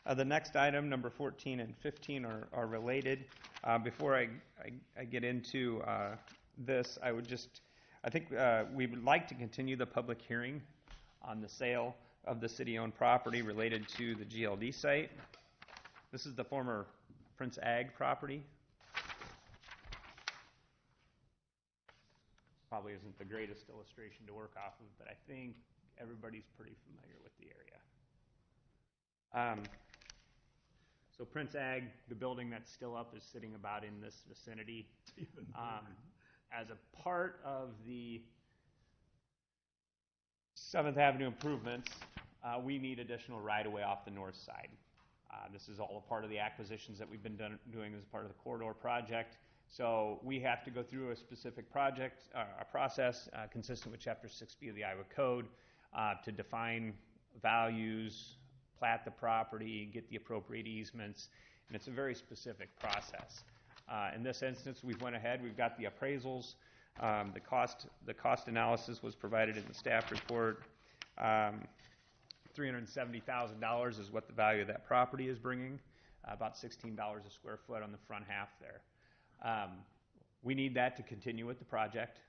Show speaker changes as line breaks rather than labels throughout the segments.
The next item, number 14 and 15, are related. Before I get into this, I think we would like to continue the public hearing on the sale of the city-owned property related to the GLD site. This is the former Prince Ag property. Probably isn't the greatest illustration to work off of, but I think everybody's pretty familiar with the area. So Prince Ag, the building that's still up, is sitting about in this vicinity. As a part of the 7th Avenue improvements, we need additional right-of-way off the north side. This is all a part of the acquisitions that we've been doing as part of the corridor project. So we have to go through a specific a process consistent with Chapter 6B of the Iowa Code to define values, plat the property, get the appropriate easements, and it's a very specific process. In this instance, we've went ahead, we've got the appraisals, the cost analysis was provided in the staff report. $370,000 is what the value of that property is bringing, about $16 a square foot on the front half there. We need that to continue with the project.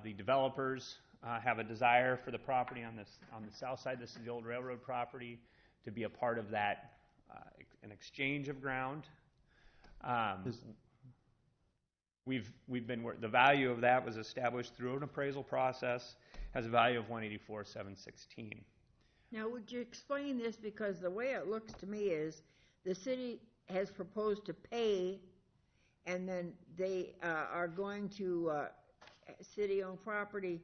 The developers have a desire for the property on the south side. This is the old railroad property, to be a part of that, an exchange of ground. The value of that was established through an appraisal process, has a value of $184,716.
Now, would you explain this? Because the way it looks to me is the city has proposed to pay, and then they are going to, city-owned property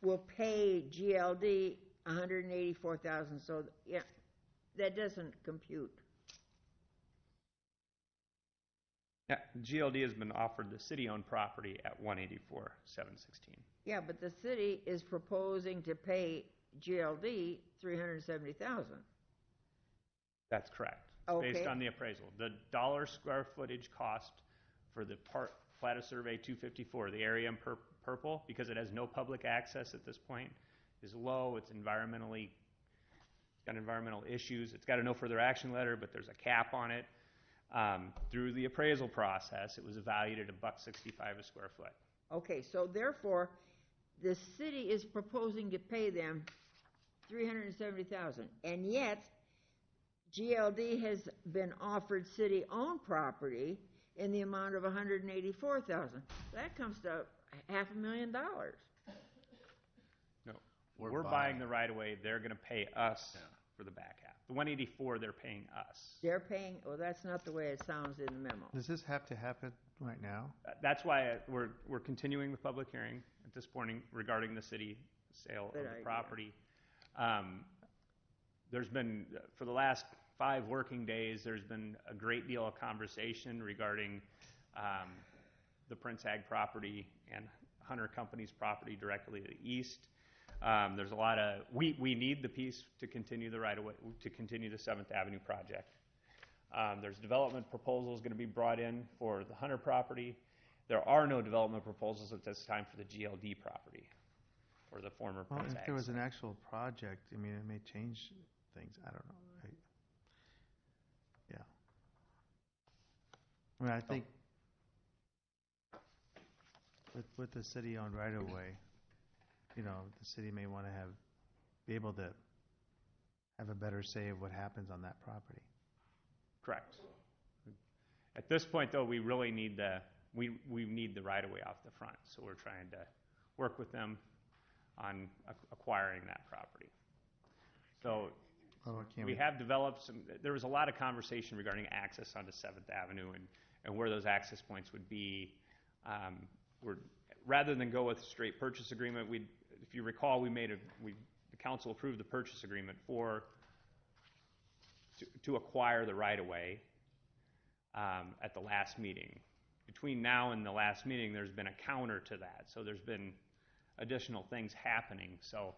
will pay GLD $184,000. So, yeah, that doesn't compute.
Yeah, GLD has been offered the city-owned property at $184,716.
Yeah, but the city is proposing to pay GLD $370,000.
That's correct.
Okay.
Based on the appraisal. The dollar square footage cost for the plat of survey 254, the area in purple, because it has no public access at this point, is low. It's got environmental issues. It's got a no further action letter, but there's a cap on it. Through the appraisal process, it was valued at $1.65 a square foot.
Okay, so therefore, the city is proposing to pay them $370,000, and yet GLD has been offered city-owned property in the amount of $184,000. That comes to $500,000.
No, we're buying the right of way. They're going to pay us for the back half. The $184,000, they're paying us.
They're paying. Well, that's not the way it sounds in the memo.
Does this have to happen right now?
That's why we're continuing the public hearing at this point regarding the city sale of the property. There's been, for the last 5 working days, there's been a great deal of conversation regarding the Prince Ag property and Hunter Company's property directly to the east. There's a lot of, we need the piece to continue the right-of-way, to continue the 7th Avenue project. There's development proposals going to be brought in for the Hunter property. There are no development proposals at this time for the GLD property, or the former Prince Ag.
If there was an actual project, I mean, it may change things. I don't know. Yeah. I mean, I think with the city-owned right-of-way, you know, the city may want to be able to have a better say of what happens on that property.
Correct. At this point, though, we really need we need the right-of-way off the front, so we're trying to work with them on acquiring that property. So we have developed there was a lot of conversation regarding access onto 7th Avenue and where those access points would be. Rather than go with a straight purchase agreement, if you recall, the council approved the purchase agreement to acquire the right-of-way at the last meeting. Between now and the last meeting, there's been a counter to that, so there's been additional things happening. So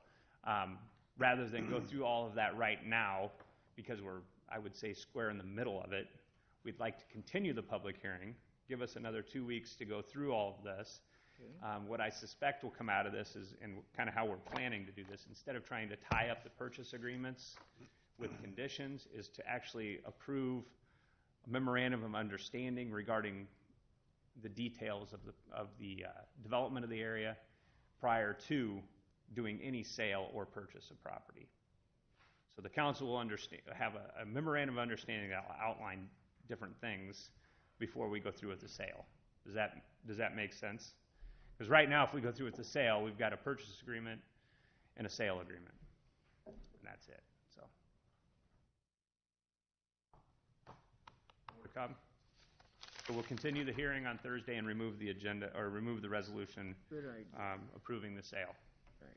rather than go through all of that right now, because we're, I would say, square in the middle of it, we'd like to continue the public hearing, give us another 2 weeks to go through all of this. Okay. What I suspect will come out of this is, and kind of how we're planning to do this, instead of trying to tie up the purchase agreements with conditions is to actually approve a memorandum of understanding regarding the details of the development of the area prior to doing any sale or purchase of property. So the council will have a memorandum of understanding that will outline different things before we go through with the sale. Does that make sense? Because right now, if we go through with the sale, we've got a purchase agreement and a sale agreement, and that's it. So, more to come. So we'll continue the hearing on Thursday and remove the agenda, or remove the resolution
Good idea.
approving the sale.
Right.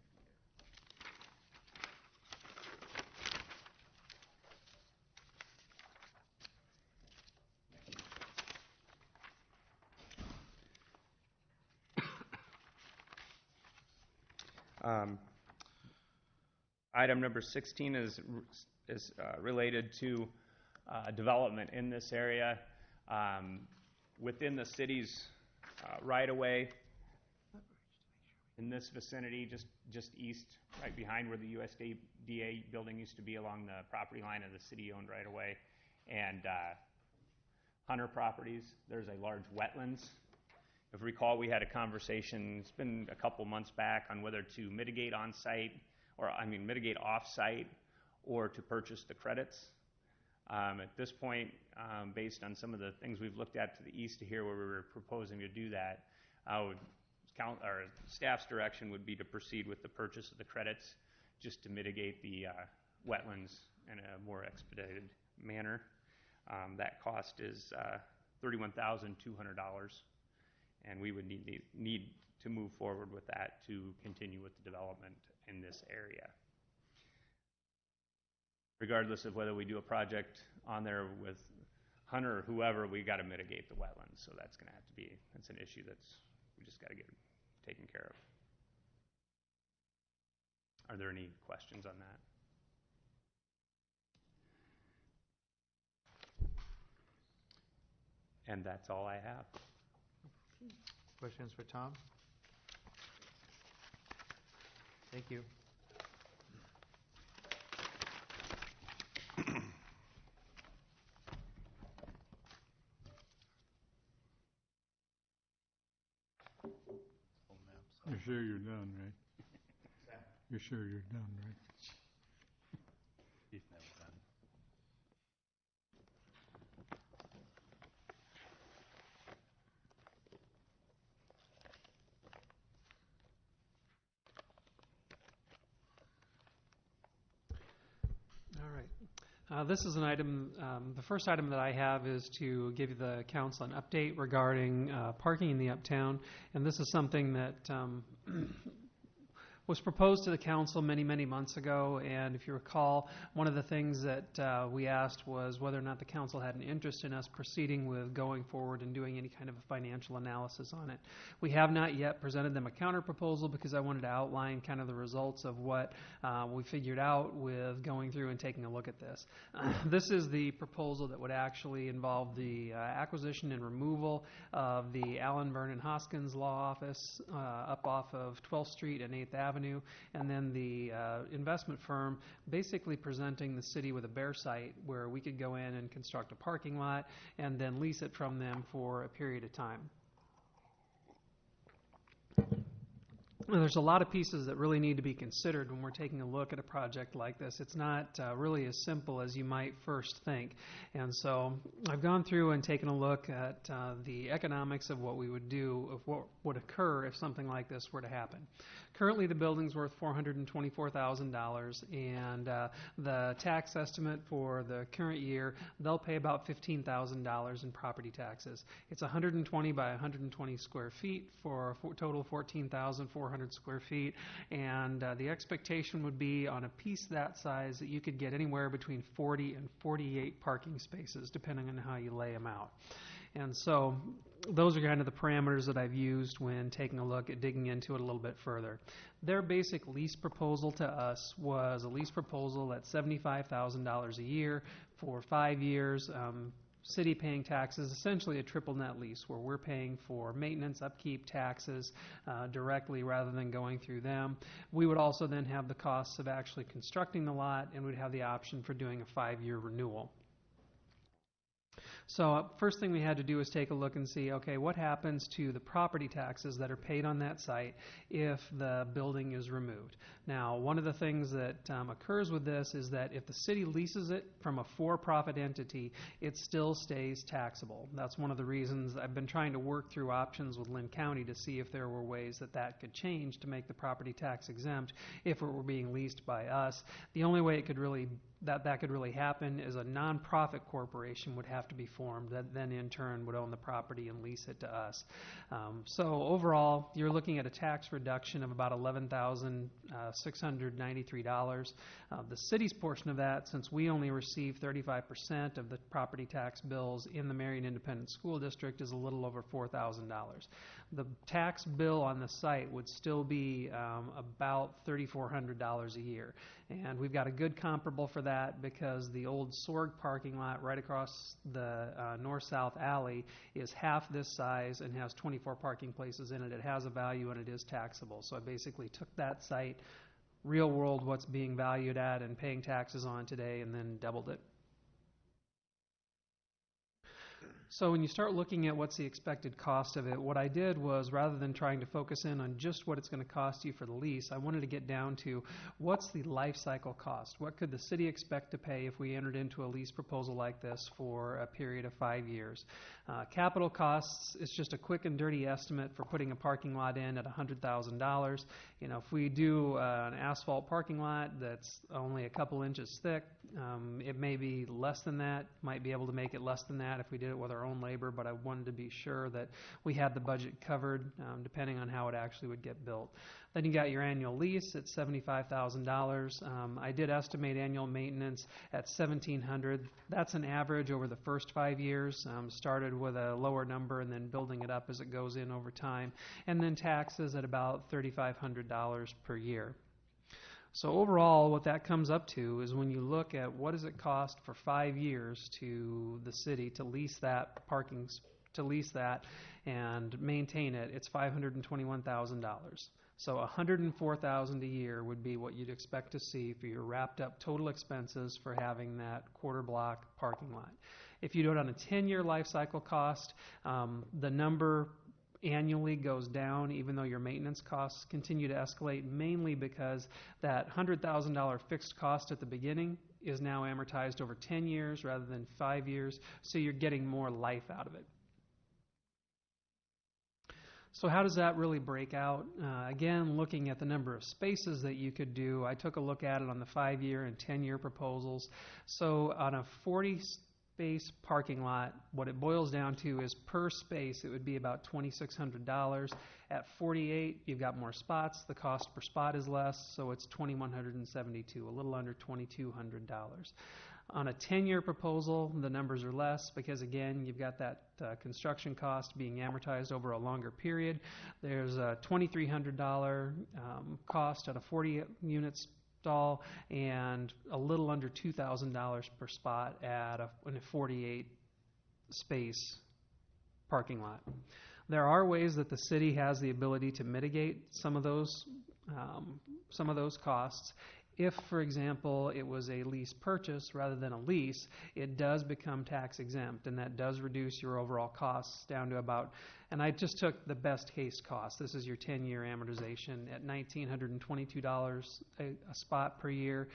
Item number 16 is related to development in this area within the city's right-of-way in this vicinity, just east, right behind where the USDA building used to be along the property line of the city-owned right-of-way, and Hunter Properties. There's a large wetlands. If you recall, we had a conversation, it's been a couple months back, on whether to mitigate on-site, mitigate off-site, or to purchase the credits. At this point, based on some of the things we've looked at to the east of here where we were proposing to do that, our staff's direction would be to proceed with the purchase of the credits just to mitigate the wetlands in a more expedited manner. That cost is $31,200. And we would need to move forward with that to continue with the development in this area. Regardless of whether we do a project on there with Hunter or whoever, we got to mitigate the wetlands. So that's going to have to be, that's an issue we just got to get taken care of. Are there any questions on that? And that's all I have.
Questions for Tom? Thank you.
You're sure you're done, right? You're sure you're done, right?
He's never done.
All right. This is an item, the first item that I have is to give the council an update regarding parking in the uptown. And this is something that was proposed to the council many, many months ago. And if you recall, one of the things that we asked was whether or not the council had an interest in us proceeding with going forward and doing any kind of a financial analysis on it. We have not yet presented them a counter proposal because I wanted to outline kind of the results of what we figured out with going through and taking a look at this. This is the proposal that would actually involve the acquisition and removal of the Allen Vernon Hoskins Law Office up off of 12th Street and 8th Avenue. And then the investment firm basically presenting the city with a bare site where we could go in and construct a parking lot and then lease it from them for a period of time. There's a lot of pieces that really need to be considered when we're taking a look at a project like this. It's not really as simple as you might first think. And so I've gone through and taken a look at the economics of what we would do, of what would occur if something like this were to happen. Currently, the building's worth $424,000, and the tax estimate for the current year, they'll pay about $15,000 in property taxes. It's 120 by 120 square feet for a total 14,400 square feet, and the expectation would be on a piece that size that you could get anywhere between 40 and 48 parking spaces, depending on how you lay them out. And so those are kind of the parameters that I've used when taking a look at digging into it a little bit further. Their basic lease proposal to us was a lease proposal at $75,000 a year for 5 years. city paying taxes, essentially a triple net lease where we're paying for maintenance, upkeep, taxes directly rather than going through them. We would also then have the costs of actually constructing the lot, and we'd have the option for doing a 5-year renewal. So first thing we had to do was take a look and see, okay, what happens to the property taxes that are paid on that site if the building is removed? Now, one of the things that occurs with this is that if the city leases it from a for-profit entity, it still stays taxable. That's one of the reasons I've been trying to work through options with Lynn County to see if there were ways that that could change to make the property tax exempt if it were being leased by us. The only way it could really that could really happen is a nonprofit corporation would have to be formed that then in turn would own the property and lease it to us. So overall, you're looking at a tax reduction of about $11,693. The city's portion of that, since we only receive 35% of the property tax bills in the Marion Independent School District, is a little over $4,000. The tax bill on the site would still be about $3,400 a year. And we've got a good comparable for that because the old Sorg parking lot right across the north-south alley is half this size and has 24 parking places in it. It has a value and it is taxable. So I basically took that site, real world what's being valued at and paying taxes on today, and then doubled it. So when you start looking at what's the expected cost of it, what I did was, rather than trying to focus in on just what it's going to cost you for the lease, I wanted to get down to what's the life cycle cost? What could the city expect to pay if we entered into a lease proposal like this for a period of 5 years? Capital costs is just a quick and dirty estimate for putting a parking lot in at $100,000. You know, if we do an asphalt parking lot that's only a couple inches thick, it may be less than that, might be able to make it less than that if we did it with our own labor, but I wanted to be sure that we had the budget covered depending on how it actually would get built. Then you got your annual lease at $75,000. I did estimate annual maintenance at $1,700. That's an average over the first 5 years. Started with a lower number and then building it up as it goes in over time. And then taxes at about $3,500 per year. So overall, what that comes up to is when you look at what does it cost for 5 years to the city to lease that and maintain it, it's $521,000. So $104,000 a year would be what you'd expect to see for your wrapped up total expenses for having that quarter block parking lot. If you do it on a 10-year life cycle cost, the number annually goes down even though your maintenance costs continue to escalate, mainly because that $100,000 fixed cost at the beginning is now amortized over 10 years rather than 5 years, so you're getting more life out of it. So how does that really break out? Again, looking at the number of spaces that you could do, I took a look at it on the 5-year and 10-year proposals. So on a 40-space parking lot, what it boils down to is per space, it would be about $2,600. At 48, you've got more spots. The cost per spot is less, so it's $2,172, a little under $2,200. On a 10-year proposal, the numbers are less because, again, you've got that construction cost being amortized over a longer period. There's a $2,300 cost at a 40-unit stall and a little under $2,000 per spot at in a 48-space parking lot. There are ways that the city has the ability to mitigate some of those costs. If, for example, it was a lease purchase rather than a lease, it does become tax exempt, and that does reduce your overall costs down to about, and I just took the best case cost. This is your 10-year amortization at $1,922 a spot per year.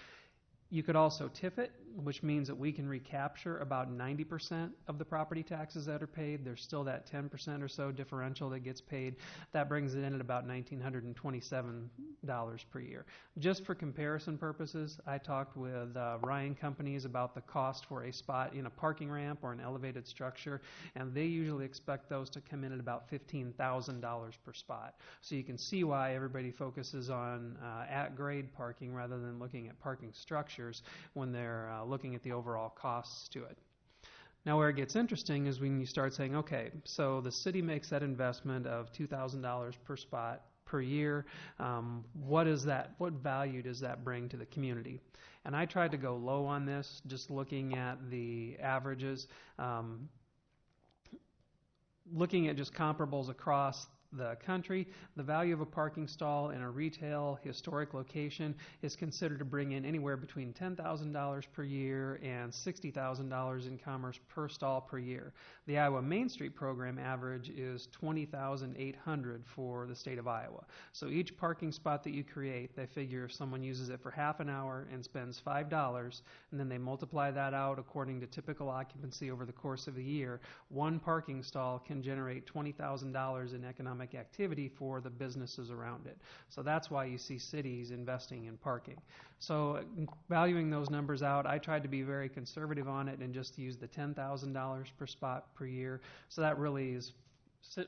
You could also TIF it, which means that we can recapture about 90% of the property taxes that are paid. There's still that 10% or so differential that gets paid. That brings it in at about $1,927 per year. Just for comparison purposes, I talked with Ryan Companies about the cost for a spot in a parking ramp or an elevated structure, and they usually expect those to come in at about $15,000 per spot. So you can see why everybody focuses on at-grade parking rather than looking at parking structures when they're looking at the overall costs to it. Now where it gets interesting is when you start saying, okay, so the city makes that investment of $2,000 per spot per year. What is that? What value does that bring to the community? And I tried to go low on this, just looking at the averages, looking at just comparables across the country. The value of a parking stall in a retail historic location is considered to bring in anywhere between $10,000 per year and $60,000 in commerce per stall per year. The Iowa Main Street program average is $20,800 for the state of Iowa. So each parking spot that you create, they figure if someone uses it for half an hour and spends $5, and then they multiply that out according to typical occupancy over the course of a year, one parking stall can generate $20,000 in economic activity for the businesses around it. So that's why you see cities investing in parking. So valuing those numbers out, I tried to be very conservative on it and just use the $10,000 per spot per year. So that really is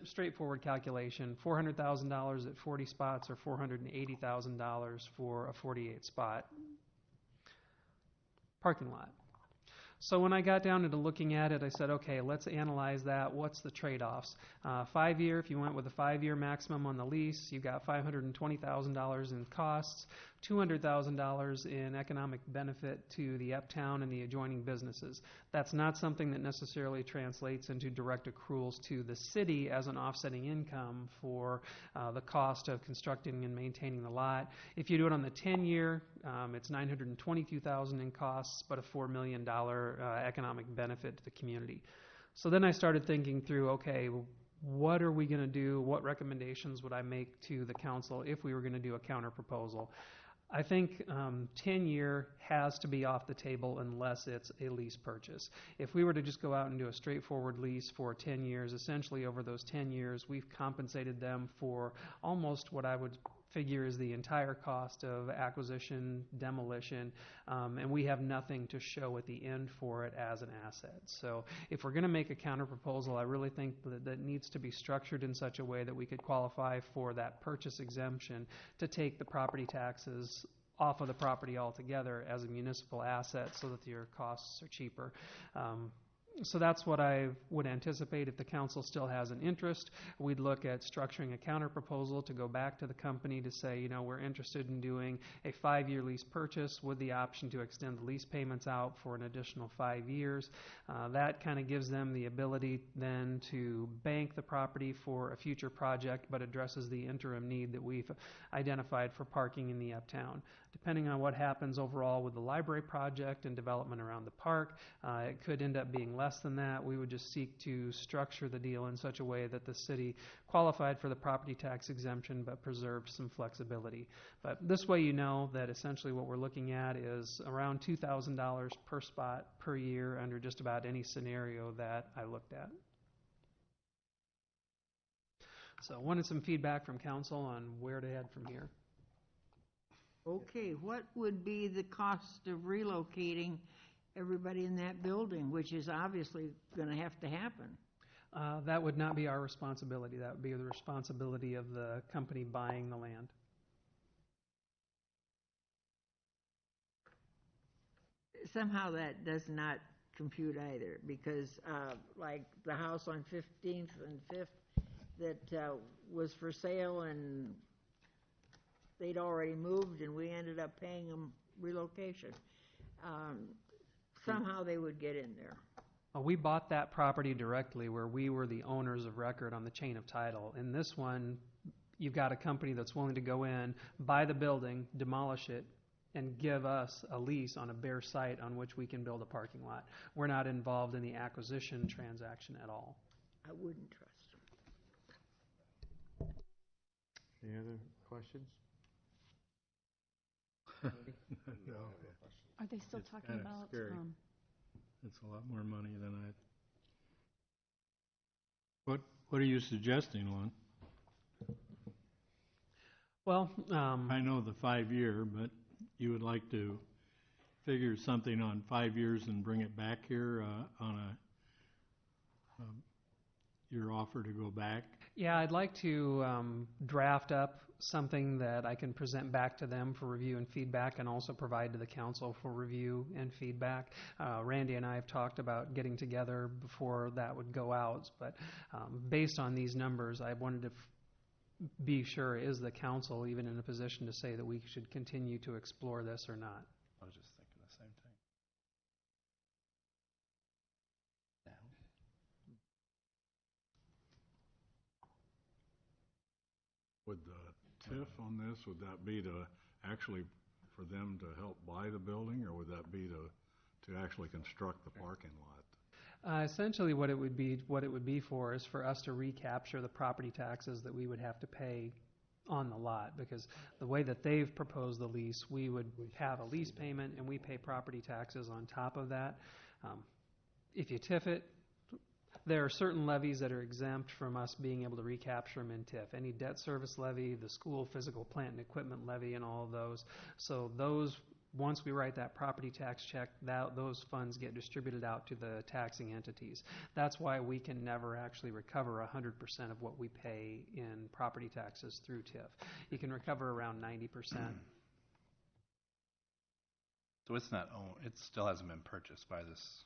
straightforward calculation, $400,000 at 40 spots or $480,000 for a 48 spot parking lot. So when I got down into looking at it, I said, okay, let's analyze that. What's the trade-offs? 5-year, if you went with a 5-year maximum on the lease, you got $520,000 in costs, $200,000 in economic benefit to the uptown and the adjoining businesses. That's not something that necessarily translates into direct accruals to the city as an offsetting income for the cost of constructing and maintaining the lot. If you do it on the 10-year, it's $922,000 in costs, but a $4 million economic benefit to the community. So then I started thinking through, okay, what are we going to do? What recommendations would I make to the council if we were going to do a counter proposal? I think 10-year has to be off the table unless it's a lease purchase. If we were to just go out and do a straightforward lease for 10 years, essentially over those 10 years, we've compensated them for almost what I would figure is the entire cost of acquisition, demolition, and we have nothing to show at the end for it as an asset. So if we're going to make a counter proposal, I really think that needs to be structured in such a way that we could qualify for that purchase exemption to take the property taxes off of the property altogether as a municipal asset so that your costs are cheaper. So that's what I would anticipate if the council still has an interest. We'd look at structuring a counter proposal to go back to the company to say, you know, we're interested in doing a 5-year lease purchase with the option to extend the lease payments out for an additional 5 years. That kind of gives them the ability then to bank the property for a future project, but addresses the interim need that we've identified for parking in the uptown. Depending on what happens overall with the library project and development around the park, it could end up being less than that. We would just seek to structure the deal in such a way that the city qualified for the property tax exemption but preserved some flexibility. But this way you know that essentially what we're looking at is around $2,000 per spot per year under just about any scenario that I looked at. So I wanted some feedback from council on where to head from here.
Okay, what would be the cost of relocating everybody in that building, which is obviously going to have to happen?
That would not be our responsibility. That would be the responsibility of the company buying the land.
Somehow that does not compute either, because like the house on 15th and 5th that was for sale and they'd already moved and we ended up paying them relocation. Somehow they would get in there.
We bought that property directly where we were the owners of record on the chain of title. In this one, you've got a company that's willing to go in, buy the building, demolish it, and give us a lease on a bare site on which we can build a parking lot. We're not involved in the acquisition transaction at all.
I wouldn't trust them.
Any other questions?
No.
Are they still
It's
talking
kinda
about?
scary. It's a lot more money than What are you suggesting, Lon?
Well,
I know the 5-year, but you would like to figure something on 5 years and bring it back here on your offer to go back?
yeah, I'd like to draft up something that I can present back to them for review and feedback and also provide to the council for review and feedback. Randy and I have talked about getting together before that would go out, but based on these numbers, I wanted to be sure, is the council even in a position to say that we should continue to explore this or not?
I was just thinking the same thing.
Would the TIF on this, would that be to actually for them to help buy the building, or would that be to actually construct the parking lot?
Essentially, what it would be for is for us to recapture the property taxes that we would have to pay on the lot, because the way that they've proposed the lease, we would have a lease payment and we pay property taxes on top of that. If you TIF it, there are certain levies that are exempt from us being able to recapture them in TIF. Any debt service levy, the school physical plant and equipment levy, and all of those. So those, once we write that property tax check, those funds get distributed out to the taxing entities. That's why we can never actually recover 100% of what we pay in property taxes through TIF. You can recover around 90%.
So it's not owned, it still hasn't been purchased by this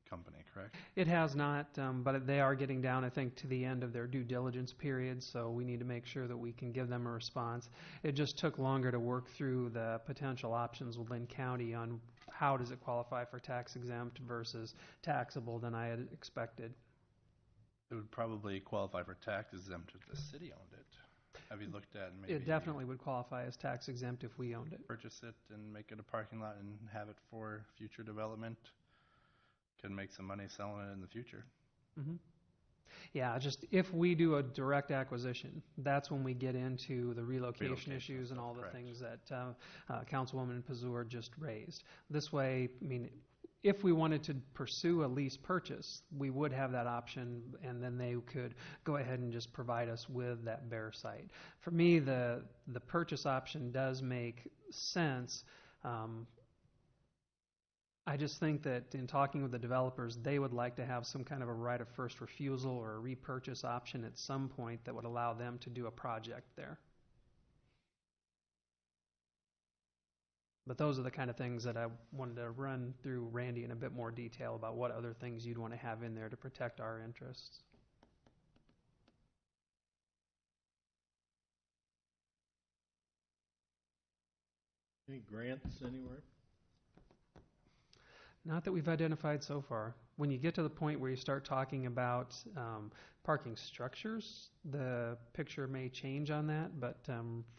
company, correct?
It has not, but they are getting down, I think, to the end of their due diligence period, so we need to make sure that we can give them a response. It just took longer to work through the potential options with Lynn County on how does it qualify for tax exempt versus taxable than I had expected.
It would probably qualify for tax exempt if the city owned it. Have you looked at maybe
It definitely would qualify as tax exempt if we owned it.
purchase it and make it a parking lot and have it for future development? Could make some money selling it in the future.
Mm-hmm. Yeah, just if we do a direct acquisition, that's when we get into the relocation issues and all the
correct.
things that Councilwoman Pazur just raised. This way, I mean, if we wanted to pursue a lease purchase, we would have that option, and then they could go ahead and just provide us with that bare site. For me, the purchase option does make sense. I just think that in talking with the developers, they would like to have some kind of a right of first refusal or a repurchase option at some point that would allow them to do a project there. But those are the kind of things that I wanted to run through Randy in a bit more detail about what other things you'd want to have in there to protect our interests.
Any grants anywhere?
Not that we've identified so far. When you get to the point where you start talking about parking structures, the picture may change on that, but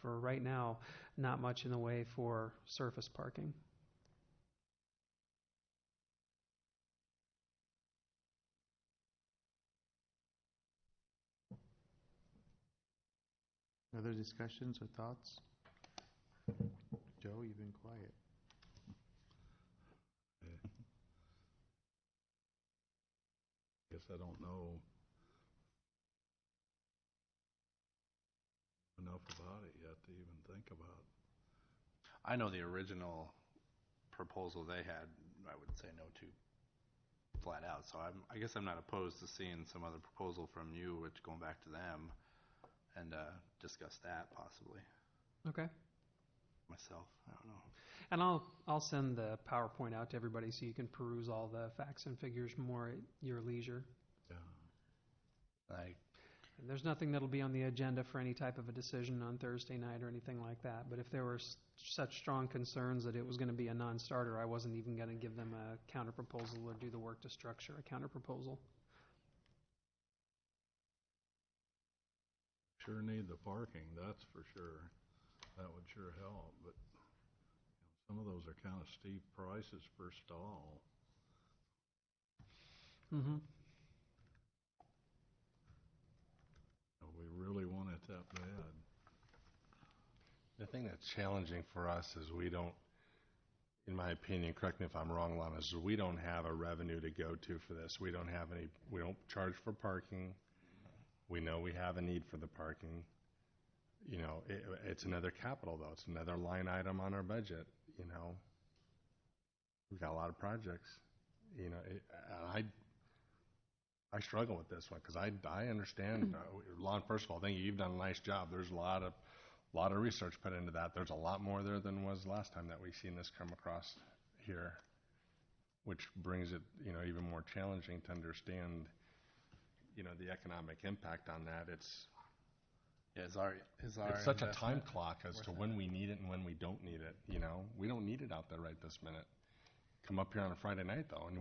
for right now, not much in the way for surface parking.
Other discussions or thoughts? Joe, you've been quiet.
Guess I don't know enough about it yet to even think about.
I know the original proposal they had, I would say no to flat out. So I guess I'm not opposed to seeing some other proposal from you, which going back to them and discuss that possibly.
Okay.
Myself, I don't know.
And I'll send the PowerPoint out to everybody so you can peruse all the facts and figures more at your leisure.
Yeah.
And there's nothing that'll be on the agenda for any type of a decision on Thursday night or anything like that. But if there were such strong concerns that it was going to be a non-starter, I wasn't even going to give them a counter-proposal or do the work to structure a counter-proposal.
Sure need the parking, that's for sure. That would sure help, but some of those are kind of steep prices per stall.
Mm-hmm.
We really want it that bad.
The thing that's challenging for us is we don't, in my opinion, correct me if I'm wrong, Lana, is we don't have a revenue to go to for this. We don't charge for parking. We know we have a need for the parking. You know, it's another capital though. It's another line item on our budget, you know. We've got a lot of projects, you know. I struggle with this one because I understand. Lon, first of all, thank you. You've done a nice job. There's a lot of research put into that. There's a lot more there than was last time that we've seen this come across here, which brings it, you know, even more challenging to understand, you know, the economic impact on that.
Yeah, is our
It's such a time
investment
clock as
worth
to
it?
when we need it and when we don't need it, you know? We don't need it out there right this minute. Come up here on a Friday night though, and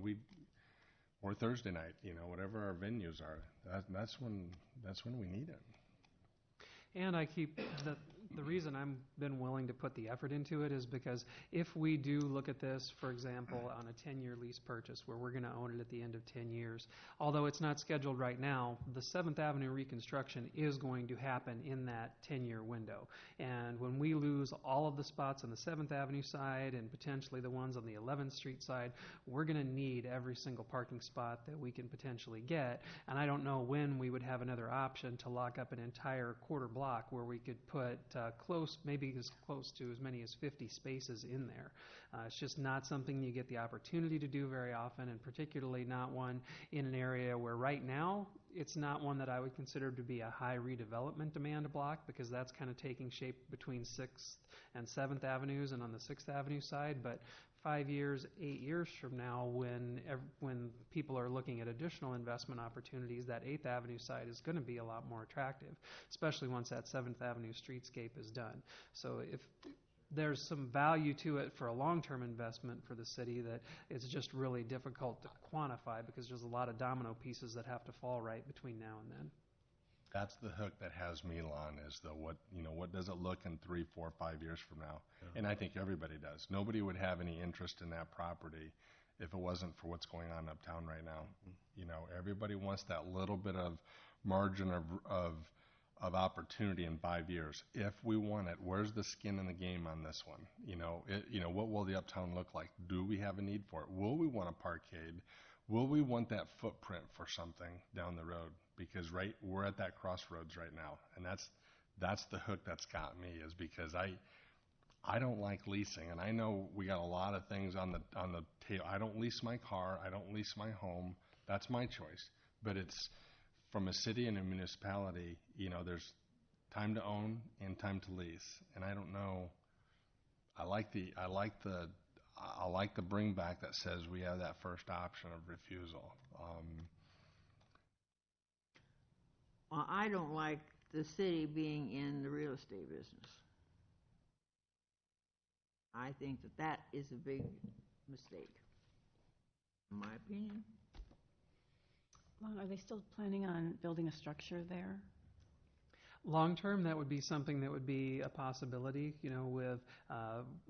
or Thursday night, you know, whatever our venues are, that's when we need it.
And the reason I've been willing to put the effort into it is because if we do look at this, for example, on a 10-year lease purchase where we're going to own it at the end of 10 years, although it's not scheduled right now, the 7th Avenue reconstruction is going to happen in that 10-year window. And when we lose all of the spots on the 7th Avenue side and potentially the ones on the 11th Street side, we're going to need every single parking spot that we can potentially get. And I don't know when we would have another option to lock up an entire quarter block where we could put maybe as close to as many as 50 spaces in there. It's just not something you get the opportunity to do very often, and particularly not one in an area where right now it's not one that I would consider to be a high redevelopment demand block, because that's kind of taking shape between 6th and 7th Avenues and on the 6th Avenue side. But 5 years, 8 years from now, when people are looking at additional investment opportunities, that 8th Avenue side is going to be a lot more attractive, especially once that 7th Avenue streetscape is done. So if there's some value to it for a long-term investment for the city that it's just really difficult to quantify, because there's a lot of domino pieces that have to fall right between now and then.
That's the hook that has me, Lon, is what does it look in 3, 4, 5 years from now? Yeah. And I think everybody does. Nobody would have any interest in that property if it wasn't for what's going on uptown right now. You know, everybody wants that little bit of margin of opportunity in 5 years. If we want it, where's the skin in the game on this one? You know, what will the uptown look like? Do we have a need for it? Will we want a parkade? Will we want that footprint for something down the road? Because we're at that crossroads right now, and that's the hook that's got me, is because I don't like leasing, and I know we got a lot of things on the table. I don't lease my car, I don't lease my home. That's my choice. But it's from a city and a municipality. You know, there's time to own and time to lease, and I don't know. I like the bring back that says we have that first option of refusal.
Well, I don't like the city being in the real estate business. I think that is a big mistake, in my opinion.
Lon, are they still planning on building a structure there?
Long term, that would be something that would be a possibility, you know, with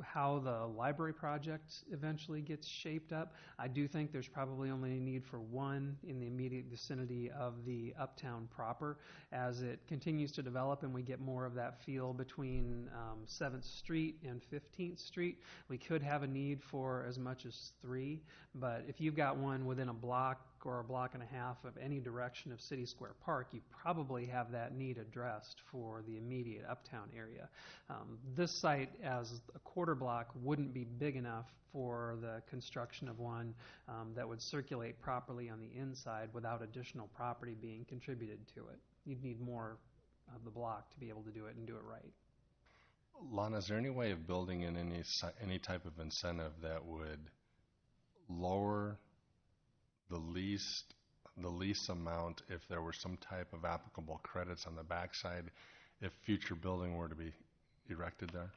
how the library project eventually gets shaped up. I do think there's probably only a need for one in the immediate vicinity of the uptown proper. As it continues to develop and we get more of that feel between 7th Street and 15th Street, we could have a need for as much as 3. But if you've got one within a block or a block and a half of any direction of City Square Park, you probably have that need addressed for the immediate uptown area. This site as a quarter block wouldn't be big enough for the construction of one that would circulate properly on the inside without additional property being contributed to it. You'd need more of the block to be able to do it and do it right.
Lana, is there any way of building in any type of incentive that would lower the lease amount if there were some type of applicable credits on the backside if future building were to be erected there?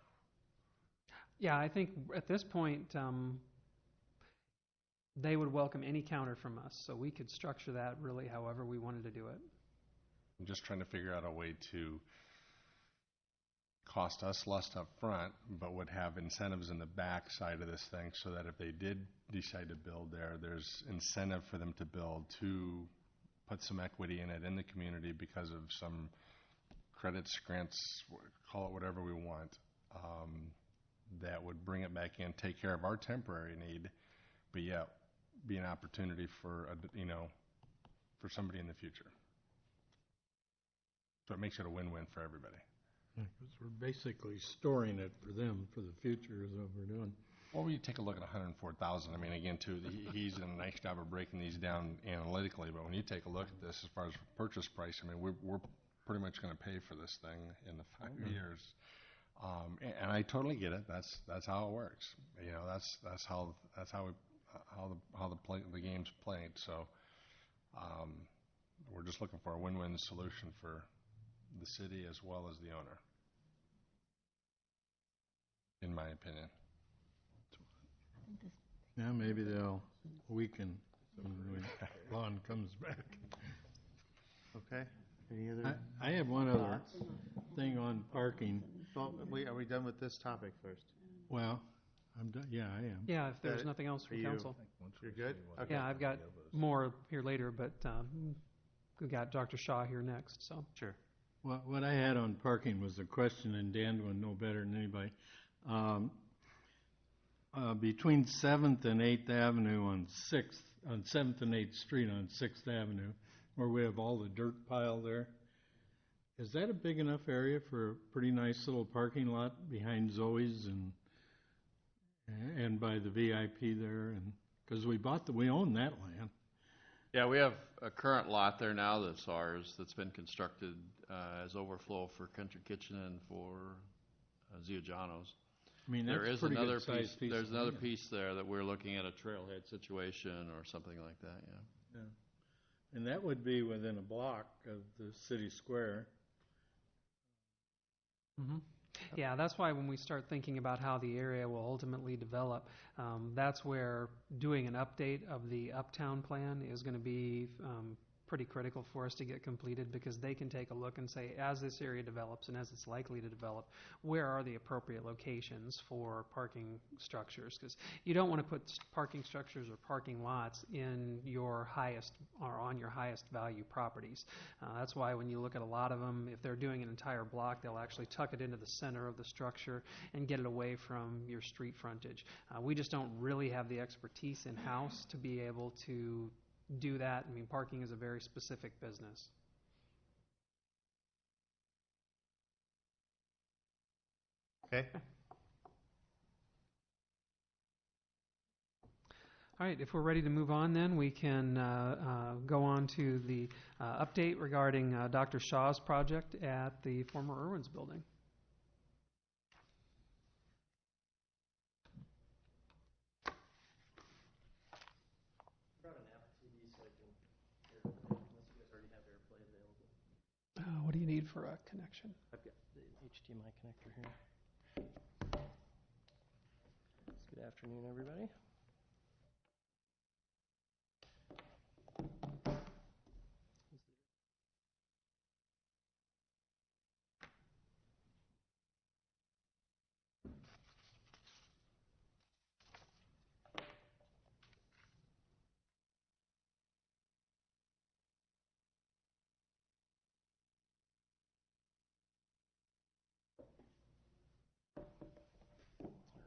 Yeah, I think at this point they would welcome any counter from us, so we could structure that really however we wanted to do it.
I'm just trying to figure out a way to cost us less up front, but would have incentives in the back side of this thing, so that if they did decide to build there, there's incentive for them to build, to put some equity in it in the community because of some credits, grants, call it whatever we want, that would bring it back in, take care of our temporary need, but yet be an opportunity for for somebody in the future. So it makes it a win-win for everybody.
Yeah, because we're basically storing it for them for the future is what we're doing.
Well, when you take a look at 104,000, I mean, again, too, he's done a nice job of breaking these down analytically, but when you take a look at this as far as purchase price, I mean, we're pretty much going to pay for this thing in the 5 years. And I totally get it. That's how it works. You know, that's how the game's played. So we're just looking for a win-win solution for the city as well as the owner, in my opinion.
Yeah, maybe they'll weaken when Lon comes back.
Okay, any other
I have one other
thoughts?
thing on parking.
Well, are we done with this topic first?
Well, I'm done, yeah, I am.
Yeah, if there's
That-
nothing else
are
from
you-
council.
You're good? Okay.
Yeah, I've got more here later, but we got Dr. Shaw here next, so.
Sure.
What I had on parking was a question, and Dan would know better than anybody. Between 7th and 8th Avenue on 7th and 8th Street on 6th Avenue, where we have all the dirt pile there, is that a big enough area for a pretty nice little parking lot behind Zoe's and by the VIP there? And because we own that land.
Yeah, we have a current lot there now that's ours, that's been constructed as overflow for Country Kitchen and for Zia Giano's.
I mean,
There
that's
is
a pretty
another
good sized piece.
There's
of
another
land.
piece there that we're looking at, a trailhead situation or something like that, yeah.
And that would be within a block of the city square.
Mhm. Yeah, that's why when we start thinking about how the area will ultimately develop, that's where doing an update of the uptown plan is going to be pretty critical for us to get completed, because they can take a look and say, as this area develops and as it's likely to develop, where are the appropriate locations for parking structures? Because you don't want to put parking structures or parking lots in your highest or on your highest value properties. That's why when you look at a lot of them, if they're doing an entire block, they'll actually tuck it into the center of the structure and get it away from your street frontage. We just don't really have the expertise in-house to be able to do that. I mean, parking is a very specific business.
Okay.
All right, if we're ready to move on, then we can go on to the update regarding Dr. Shaw's project at the former Irwin's building. What do you need for a connection?
I've got the HDMI connector here. Good afternoon, everybody.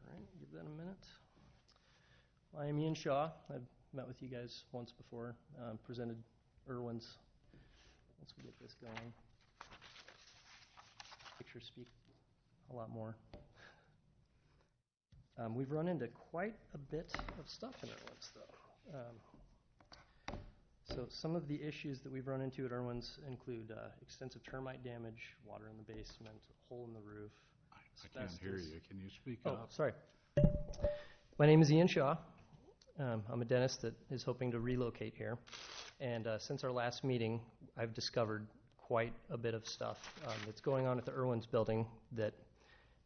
All right, give that a minute. I am Ian Shaw. I've met with you guys once before, presented Irwin's. Once we get this going, pictures speak a lot more. We've run into quite a bit of stuff in Irwin's, though. So some of the issues that we've run into at Irwin's include extensive termite damage, water in the basement, a hole in the roof.
I can't hear you. Can you speak
Oh,
up?
sorry. My name is Ian Shaw. I'm a dentist that is hoping to relocate here. And since our last meeting, I've discovered quite a bit of stuff that's going on at the Irwin's building that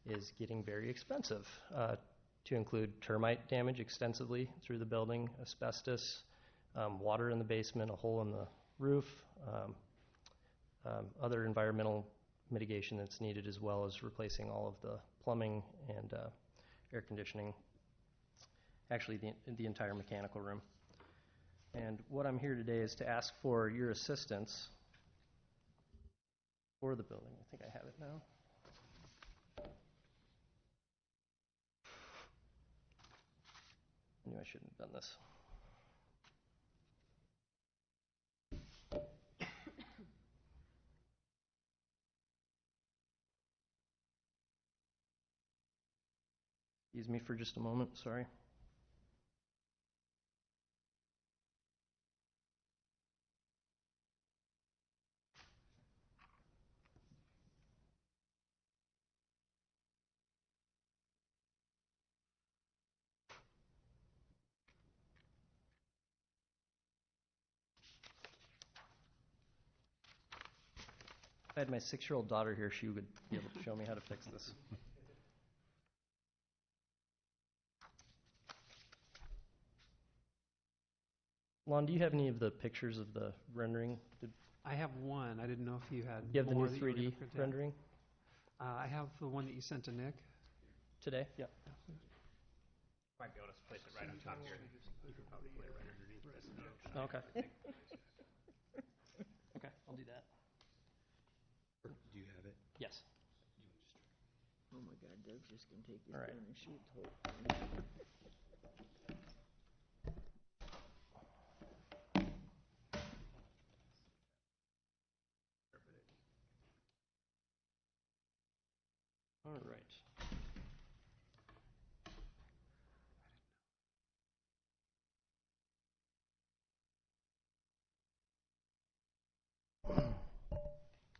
is getting very expensive, to include termite damage extensively through the building, asbestos, water in the basement, a hole in the roof, other environmental mitigation that's needed, as well as replacing all of the plumbing and air conditioning, actually the entire mechanical room. And what I'm here today is to ask for your assistance for the building. I think I have it now. I knew I shouldn't have done this. Excuse me for just a moment, sorry. I had my 6-year-old daughter here, she would be able to show me how to fix this. Lon, do you have any of the pictures of the rendering?
I have one. I didn't know if you had
You have the new
more that you were gonna
3D
print out.
rendering
I have the one that you sent to Nick.
today? Yeah.
Might be able to place it right on top here. You could probably put it right underneath this.
Oh, okay. Okay, I'll do that.
Do you have it?
Yes.
Oh my God, Doug's just gonna take his
All right.
gun and shoot the whole thing.
All right.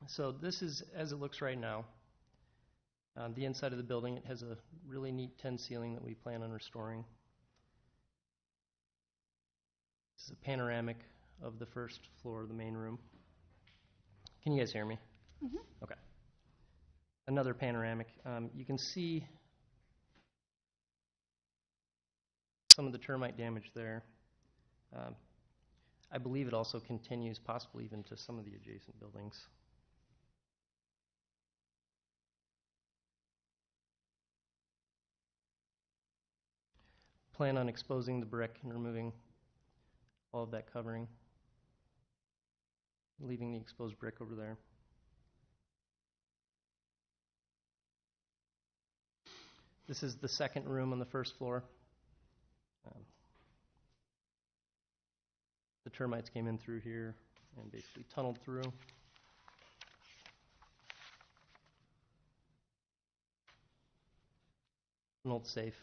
So this is as it looks right now. The inside of the building, it has a really neat 10 ceiling that we plan on restoring. This is a panoramic of the first floor of the main room. Can you guys hear me?
Mhm.
Okay. Another panoramic. You can see some of the termite damage there. I believe it also continues possibly even to some of the adjacent buildings. Plan on exposing the brick and removing all of that covering, leaving the exposed brick over there. This is the second room on the first floor. The termites came in through here and basically tunneled through. An old safe.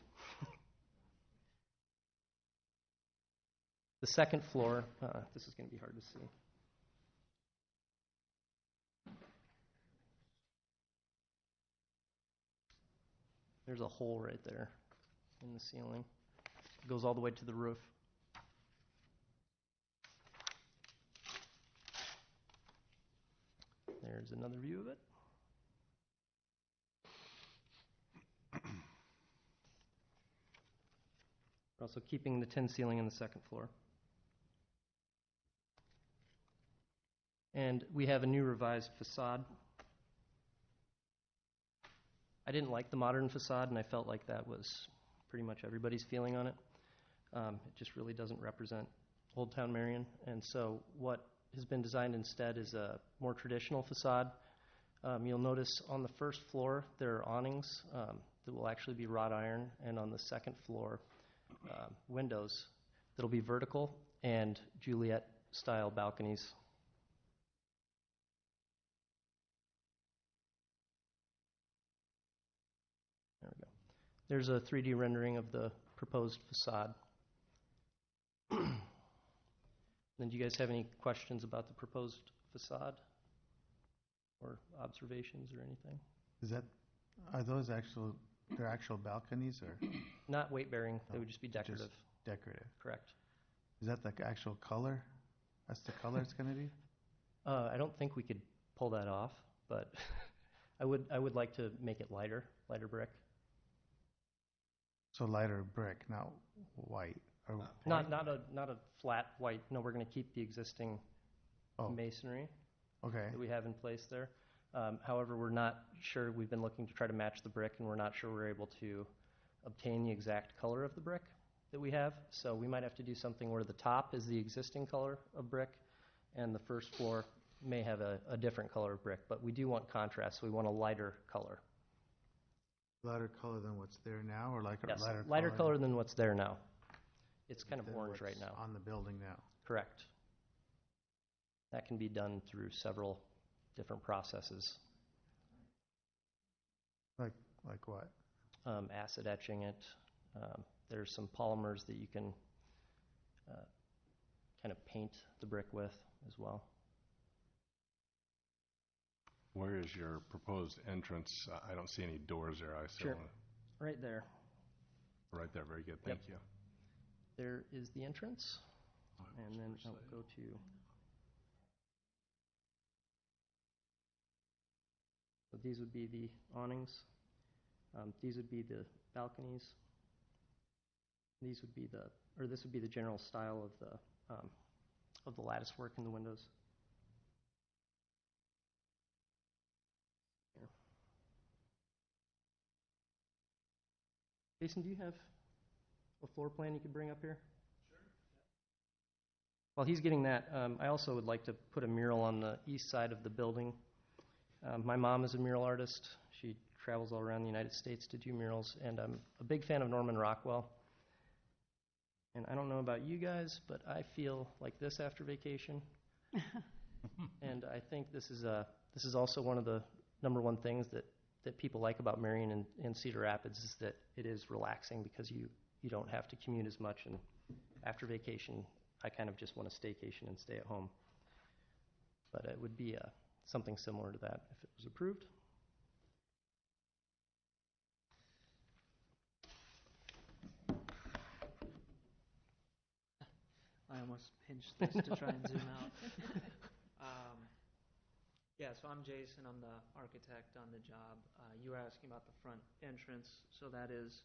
The second floor, this is going to be hard to see. There's a hole right there in the ceiling. It goes all the way to the roof. There's another view of it. We're also keeping the tin ceiling on the second floor. And we have a new revised facade. I didn't like the modern facade, and I felt like that was pretty much everybody's feeling on it. It just really doesn't represent Old Town Marion. And so what has been designed instead is a more traditional facade. You'll notice on the first floor there are awnings that will actually be wrought iron, and on the second floor windows that'll be vertical and Juliet-style balconies. There we go. There's a 3D rendering of the proposed facade. Then do you guys have any questions about the proposed facade or observations or anything?
Are those they're actual balconies or?
Not weight bearing, they
No,
would just be decorative.
Just decorative.
Correct.
Is that the actual color? That's the color it's gonna be?
I don't think we could pull that off, but I would like to make it lighter brick.
So lighter brick, not white or
Not a flat white. No, we're going to keep the existing
Oh.
masonry
Okay.
that we have in place there. However, we're not sure. We've been looking to try to match the brick, and we're not sure we're able to obtain the exact color of the brick that we have. So we might have to do something where the top is the existing color of brick, and the first floor may have a different color of brick. But we do want contrast, so we want a lighter color.
Lighter color than what's there now, or like a
Yes,
lighter
lighter color than what's there now. It's kind of
than
orange right
what's
now.
on the building now?
Correct. That can be done through several different processes.
Like what?
Acid etching it. There's some polymers that you can kind of paint the brick with as well.
Where is your proposed entrance? I don't see any doors there. I still
Sure. Right there.
Right there. Very good. Thank you.
There is the entrance. And then I'll go to these would be the awnings. These would be the balconies. These would be this would be the general style of the lattice work in the windows. Here. Jason, do you have a floor plan you could bring up here? Sure. While he's getting that, I also would like to put a mural on the east side of the building. My mom is a mural artist. She travels all around the United States to do murals, and I'm a big fan of Norman Rockwell. And I don't know about you guys, but I feel like this after vacation. And I think this is also one of the number one things that people like about Marion and Cedar Rapids is that it is relaxing because you don't have to commute as much. And after vacation, I kind of just want to staycation and stay at home. But it would be something similar to that if it was approved.
I almost pinched this to try and zoom out. Yeah, so I'm Jason. I'm the architect on the job. You were asking about the front entrance, so that is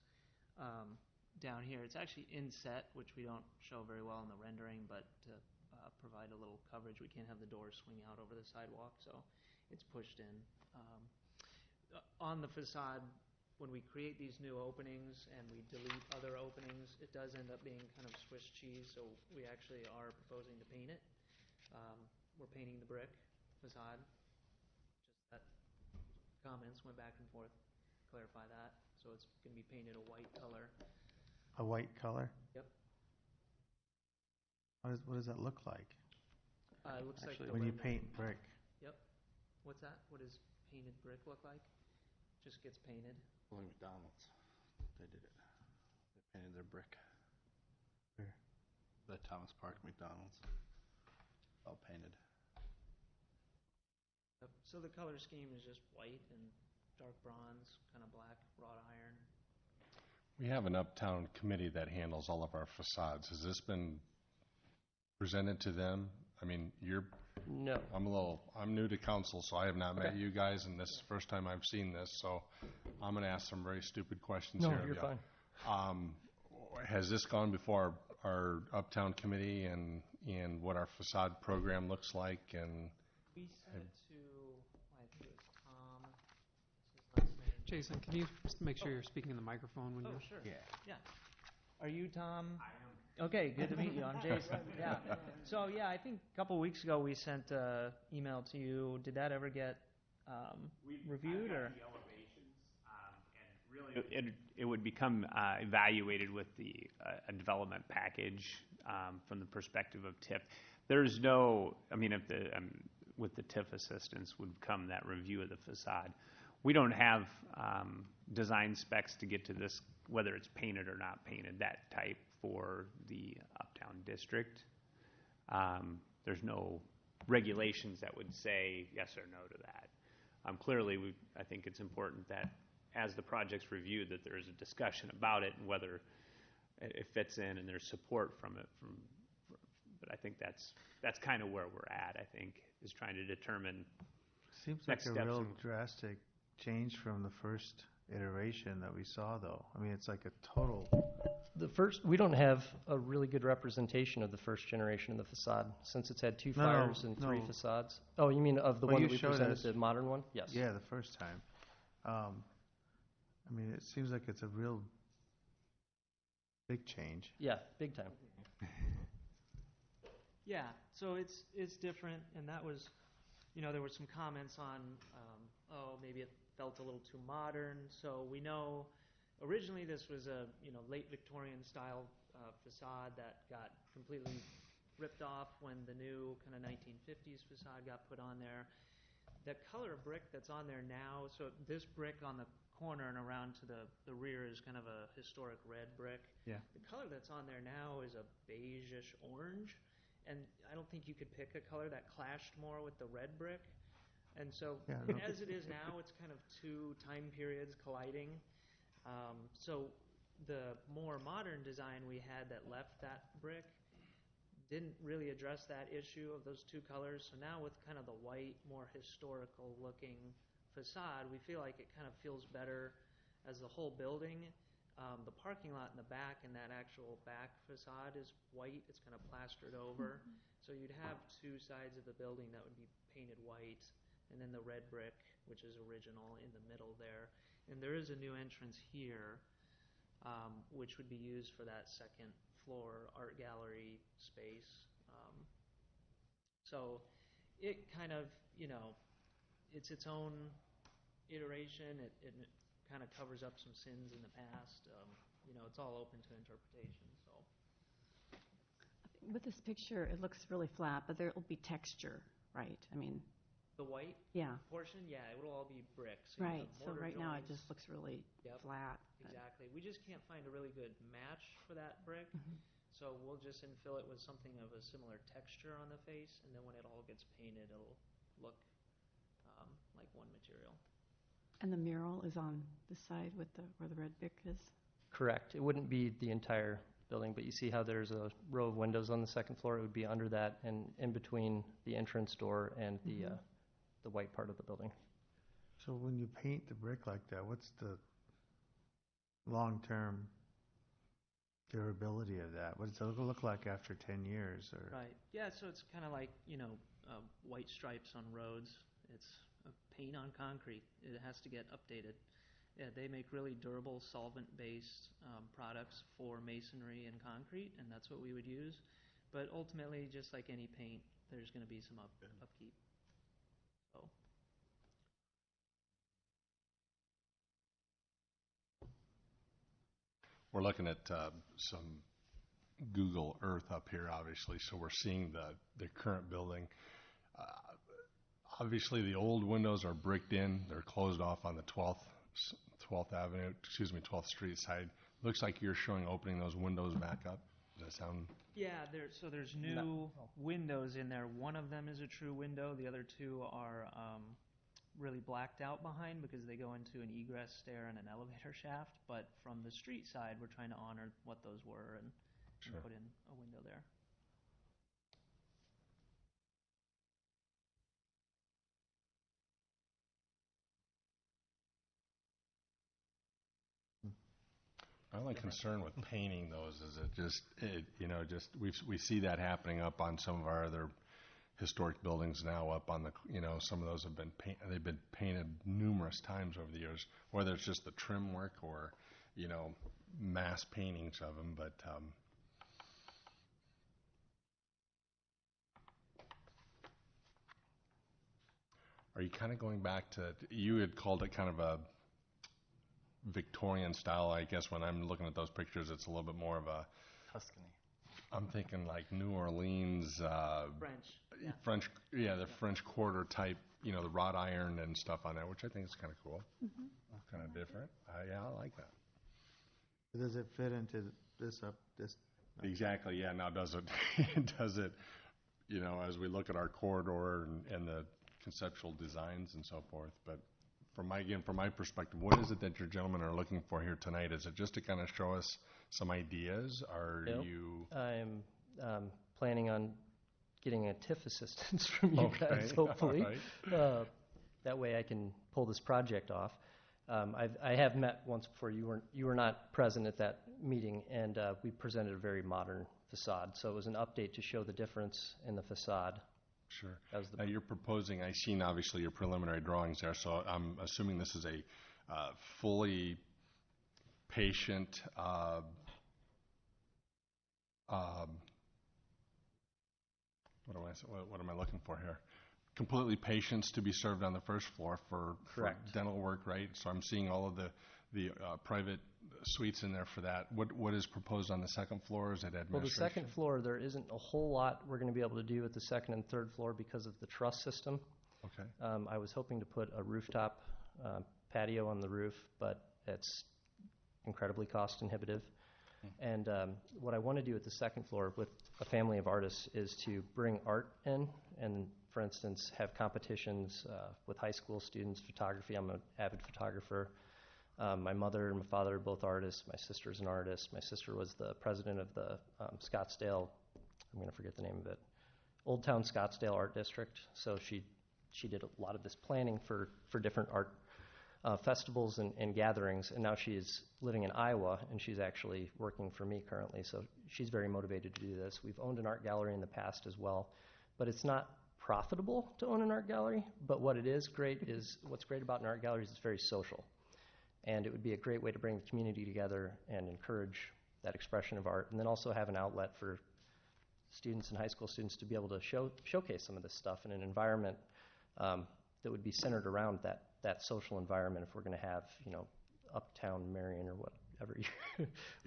down here. It's actually inset, which we don't show very well in the rendering, but to provide a little coverage, we can't have the doors swing out over the sidewalk, so it's pushed in. On the facade, when we create these new openings and we delete other openings, it does end up being kind of Swiss cheese, so we actually are proposing to paint it. We're painting the brick facade. Just that comments went back and forth, clarify that. So it's going to be painted a white color.
A white color?
Yep.
What does that look like?
It looks
Actually,
like
when you paint brick.
Yep. What's that? What does painted brick look like? Just gets painted.
Like McDonald's. They did it. They painted their brick.
Where?
The Thomas Park McDonald's. All painted.
Yep. So the color scheme is just white and dark bronze, kind of black, wrought iron.
We have an uptown committee that handles all of our facades. Has this been presented to them? I mean,
No.
I'm new to council, so I have not met
Okay.
you guys, and this is the first time I've seen this, so I'm going to ask some very stupid questions
No,
here.
you're fine.
Has this gone before our uptown committee and what our facade program looks like? And
We sent it to, I think it was Tom. This is his last name.
Jason, can you just make sure you're speaking in the microphone when you...
Oh, sure.
Yeah.
Are you Tom?
I am.
Okay, good to meet you. I'm Jason. Yeah. So, yeah, I think a couple weeks ago we sent an email to you. Did that ever get reviewed? Or?
The elevations, and really it would become evaluated with a development package from the perspective of TIF. There's no, I mean, if with the TIF assistance would come that review of the facade. We don't have design specs to get to this, whether it's painted or not painted, that type for the uptown district. There's no regulations that would say yes or no to that. Clearly, I think it's important that as the project's reviewed, that there is a discussion about it and whether it fits in and there's support from it. But I think that's kind of where we're at, I think, is trying to determine
Seems like
next
a
steps
real
and-
drastic change from the first iteration that we saw, though. I mean, it's like a total.
We don't have a really good representation of the first generation of the facade since it's had two fires and three facades. Oh, you mean of the
Well,
one
you
that we
showed
presented,
us-
the modern one? Yes.
Yeah, the first time. I mean, it seems like it's a real big change.
Yeah, big time.
Yeah, so it's different, and that was, there were some comments on, maybe it felt a little too modern. So we know originally this was a late Victorian style facade that got completely ripped off when the new kind of 1950s facade got put on there. The color of brick that's on there now, so this brick on the corner and around to the rear is kind of a historic red brick.
Yeah.
The color that's on there now is a beige-ish orange, and I don't think you could pick a color that clashed more with the red brick. And so as it is now, it's kind of two time periods colliding. So the more modern design we had that left that brick didn't really address that issue of those two colors. So now with kind of the white, more historical looking facade, we feel like it kind of feels better as the whole building. The parking lot in the back and that actual back facade is white. It's kind of plastered over. So you'd have two sides of the building that would be painted white, and then the red brick, which is original, in the middle there. And there is a new entrance here, which would be used for that second floor art gallery space. So it kind of, it's its own iteration. It kind of covers up some sins in the past. It's all open to interpretation. So
With this picture, it looks really flat, but there will be texture, right? I mean,
the white
yeah,
portion, yeah, it will all be bricks. You
right.
have
So
mortar
right now it
joints.
just looks really
Yep,
flat. but-
exactly. We just can't find a really good match for that brick. So we'll just infill it with something of a similar texture on the face, and then when it all gets painted, it'll look like one material.
And the mural is on this side with where the red brick is?
Correct. It wouldn't be the entire building, but you see how there's a row of windows on the second floor? It would be under that and in between the entrance door and the white part of the building.
So when you paint the brick like that, what's the long-term durability of that? What does it look like after 10 years? Or
Right. Yeah, so it's kind of like, white stripes on roads. It's a paint on concrete. It has to get updated. Yeah, they make really durable solvent-based products for masonry and concrete, and that's what we would use. But ultimately, just like any paint, there's going to be some upkeep. So.
We're looking at some Google Earth up here, obviously, so we're seeing the current building. Obviously, the old windows are bricked in. They're closed off on the 12th Avenue, 12th Street side. Looks like you're showing opening those windows back up. Does that sound?
Yeah, there's new windows in there. One of them is a true window. The other two are really blacked out behind because they go into an egress stair and an elevator shaft. But from the street side, we're trying to honor what those were and put in a window there.
My only concern with painting those is we see that happening up on some of our other historic buildings now up on the, some of those they've been painted numerous times over the years, whether it's just the trim work or, mass paintings of them, but, are you kind of going back to, you had called it kind of a Victorian style. I guess when I'm looking at those pictures, it's a little bit more of a
Tuscany.
I'm thinking like New Orleans,
French, yeah.
The French Quarter type, the wrought iron and stuff on there, which I think is kind of cool, kind of different. Yeah, I like that.
does it fit into this?
Exactly. Yeah. Now, does it? Does it? As we look at our corridor and the conceptual designs and so forth, but. From my perspective, what is it that your gentlemen are looking for here tonight? Is it just to kind of show us some ideas? You?
I'm planning on getting a TIF assistance from you guys, hopefully.
Right.
That way I can pull this project off. I have met once before. You were not present at that meeting, and we presented a very modern facade. So it was an update to show the difference in the facade.
Sure. Now you're proposing, I've seen obviously your preliminary drawings there, so I'm assuming this is a fully patient, what am I looking for here? Completely patients to be served on the first floor for dental work, right? So I'm seeing all of the private suites in there for that. What is proposed on the second floor? Is it administration?
Well, the second floor, there isn't a whole lot we're going to be able to do with the second and third floor because of the truss system.
Okay.
I was hoping to put a rooftop patio on the roof, but it's incredibly cost inhibitive. And what I want to do at the second floor with a family of artists is to bring art in and, for instance, have competitions with high school students, photography. I'm an avid photographer. My mother and my father are both artists. My sister's an artist. My sister was the president of the Scottsdale, I'm going to forget the name of it, Old Town Scottsdale Art District. So she she did a lot of this planning for different art festivals and gatherings, and now she is living in Iowa, and she's actually working for me currently, so she's very motivated to do this. We've owned an art gallery in the past as well, but it's not profitable to own an art gallery, but what it is great is, what's great about an art gallery is it's very social, and it would be a great way to bring the community together and encourage that expression of art, and then also have an outlet for students and high school students to be able to showcase some of this stuff in an environment that would be centered around that social environment. If we're going to have, Uptown Marion or whatever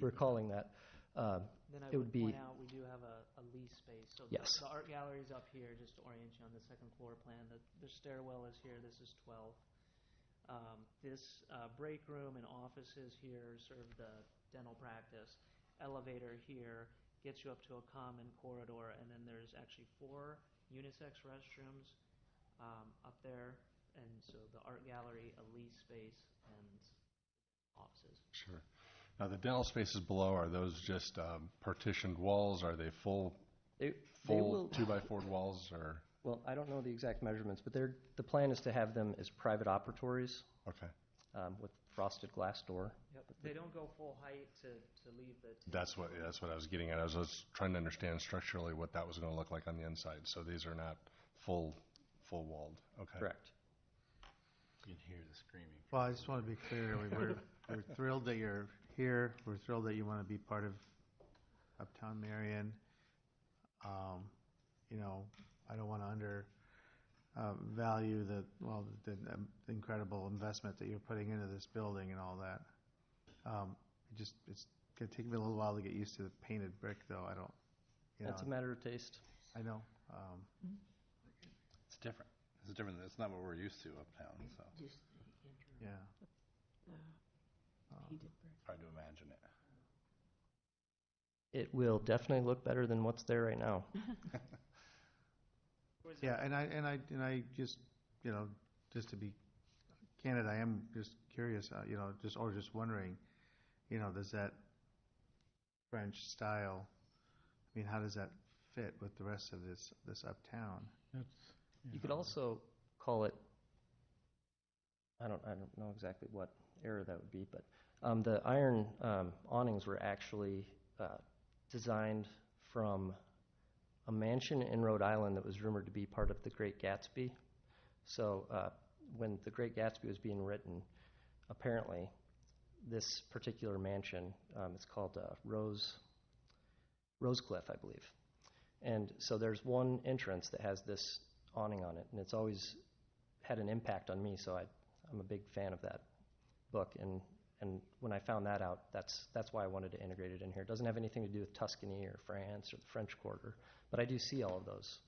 we're calling that,
Then I
it
would
would be.
point out, we do have a lease space. So
Yes.
the art gallery is up here, just to orient you on the second floor plan. The stairwell is here, this is 12. This break room and offices here serve the dental practice. Elevator here gets you up to a common corridor, and then there's actually 4 unisex restrooms up there. And so the art gallery, a lease space, and offices.
Sure. Now, the dental spaces below, are those just partitioned walls? Are they full
They
full
will-
2x4 walls, or?
Well, I don't know the exact measurements, but the plan is to have them as private operatories
Okay.
with frosted glass door.
Yep. They don't go full height to leave the.
That's what I was getting at. I was trying to understand structurally what that was going to look like on the inside. So these are not full walled. Okay.
Correct.
You can hear the screaming.
Well, I just want to be clear, we're thrilled that you're here, we're thrilled that you want to be part of Uptown Marion. I don't want to value the incredible investment that you're putting into this building and all that. It's going to take me a little while to get used to the painted brick, though. I don't,
That's a matter of taste.
I know.
It's different. It's different. It's not what we're used to uptown, so
Yeah.
hard to imagine it.
It will definitely look better than what's there right now.
Yeah, and I just, just to be candid, I am just curious, just wondering, does that French style, how does that fit with the rest of this uptown?
You could also call it, I don't know exactly what era that would be, but the iron awnings were actually designed from a mansion in Rhode Island that was rumored to be part of The Great Gatsby. So when The Great Gatsby was being written, apparently this particular mansion, it's called Rosecliff, I believe. And so there's one entrance that has this awning on it, and it's always had an impact on me, so I'm a big fan of that book. And when I found that out, that's why I wanted to integrate it in here. It doesn't have anything to do with Tuscany or France or the French Quarter, but I do see all of those.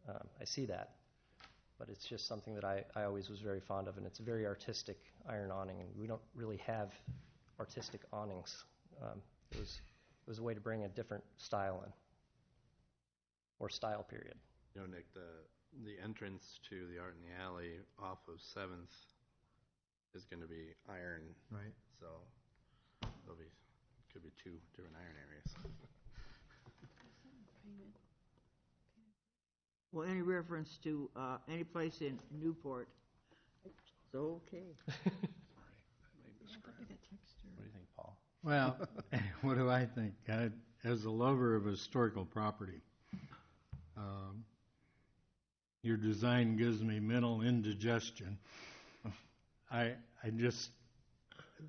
I see that, but it's just something that I always was very fond of, and it's a very artistic iron awning, and we don't really have artistic awnings. It was a way to bring a different style in, or style period.
Nick, the entrance to the Art in the Alley off of 7th is going to be iron.
Right.
So could be 2 different iron areas.
Well, any reference to any place in Newport, it's okay.
What do you think, Paul?
Well, what do I think? As a lover of historical property, your design gives me mental indigestion.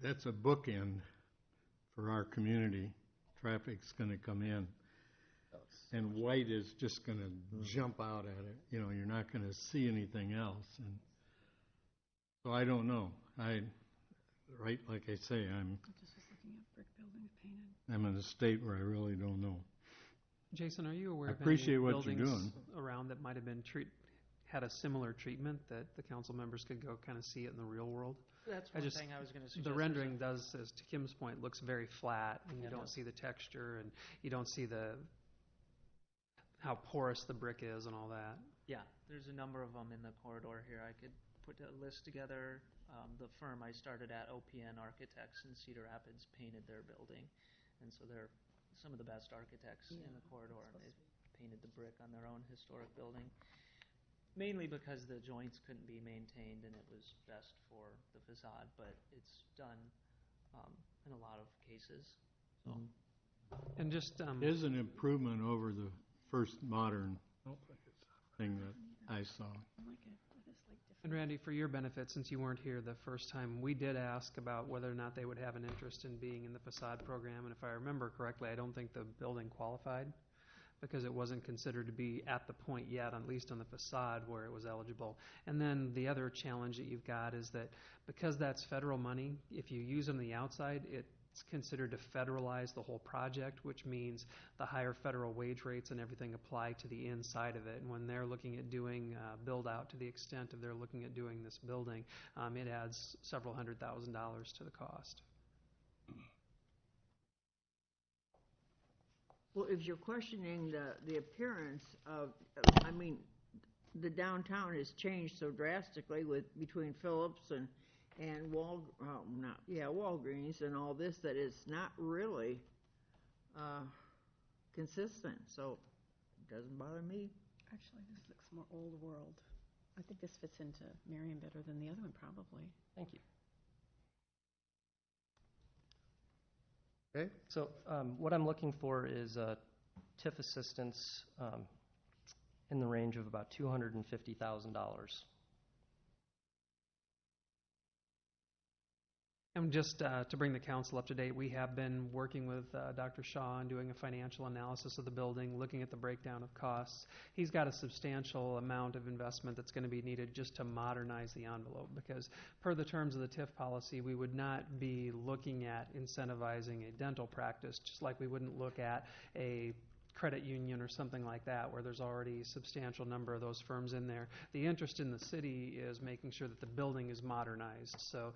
That's a bookend for our community. Traffic's going to come in, and white is just going to jump out at it. You're not going to see anything else. And so I don't know. Like I say, I'm
Just was looking at brick buildings painted.
I'm in a state where I really don't know.
Jason, are you aware
I
of any
appreciate what you're
buildings
doing.
around that might have been had a similar treatment that the council members could go kind of see it in the real world?
That's one thing I was going to suggest.
The rendering does, as to Kim's point, looks very flat, and you don't see the texture, and you don't see how porous the brick is and all that.
Yeah, there's a number of them in the corridor here. I could put a list together. The firm I started at, OPN Architects in Cedar Rapids, painted their building, and so they're some of the best architects in the corridor, and they've painted the brick on their own historic building. mainly because the joints couldn't be maintained and it was best for the facade, but it's done in a lot of cases. So.
And just
Is an improvement over the first modern thing that I saw.
And Randy, for your benefit, since you weren't here the first time, we did ask about whether or not they would have an interest in being in the facade program, and if I remember correctly, I don't think the building qualified because it wasn't considered to be at the point yet, at least on the facade, where it was eligible. And then the other challenge that you've got is that because that's federal money, if you use on the outside, it's considered to federalize the whole project, which means the higher federal wage rates and everything apply to the inside of it. And when they're looking at doing build out to the extent of they're looking at doing this building, it adds several $100,000 to the cost.
Well, if you're questioning the appearance of, I mean, the downtown has changed so drastically between Phillips and Walgreens and all this that it's not really consistent. So it doesn't bother me.
Actually, this looks more old world. I think this fits into Marion better than the other one, probably.
Thank you.
Okay.
So what I'm looking for is TIF assistance in the range of about $250,000.
And just to bring the council up to date, we have been working with Dr. Shaw and doing a financial analysis of the building, looking at the breakdown of costs. He's got a substantial amount of investment that's going to be needed just to modernize the envelope because per the terms of the TIF policy, we would not be looking at incentivizing a dental practice just like we wouldn't look at a credit union or something like that where there's already a substantial number of those firms in there. The interest in the city is making sure that the building is modernized. So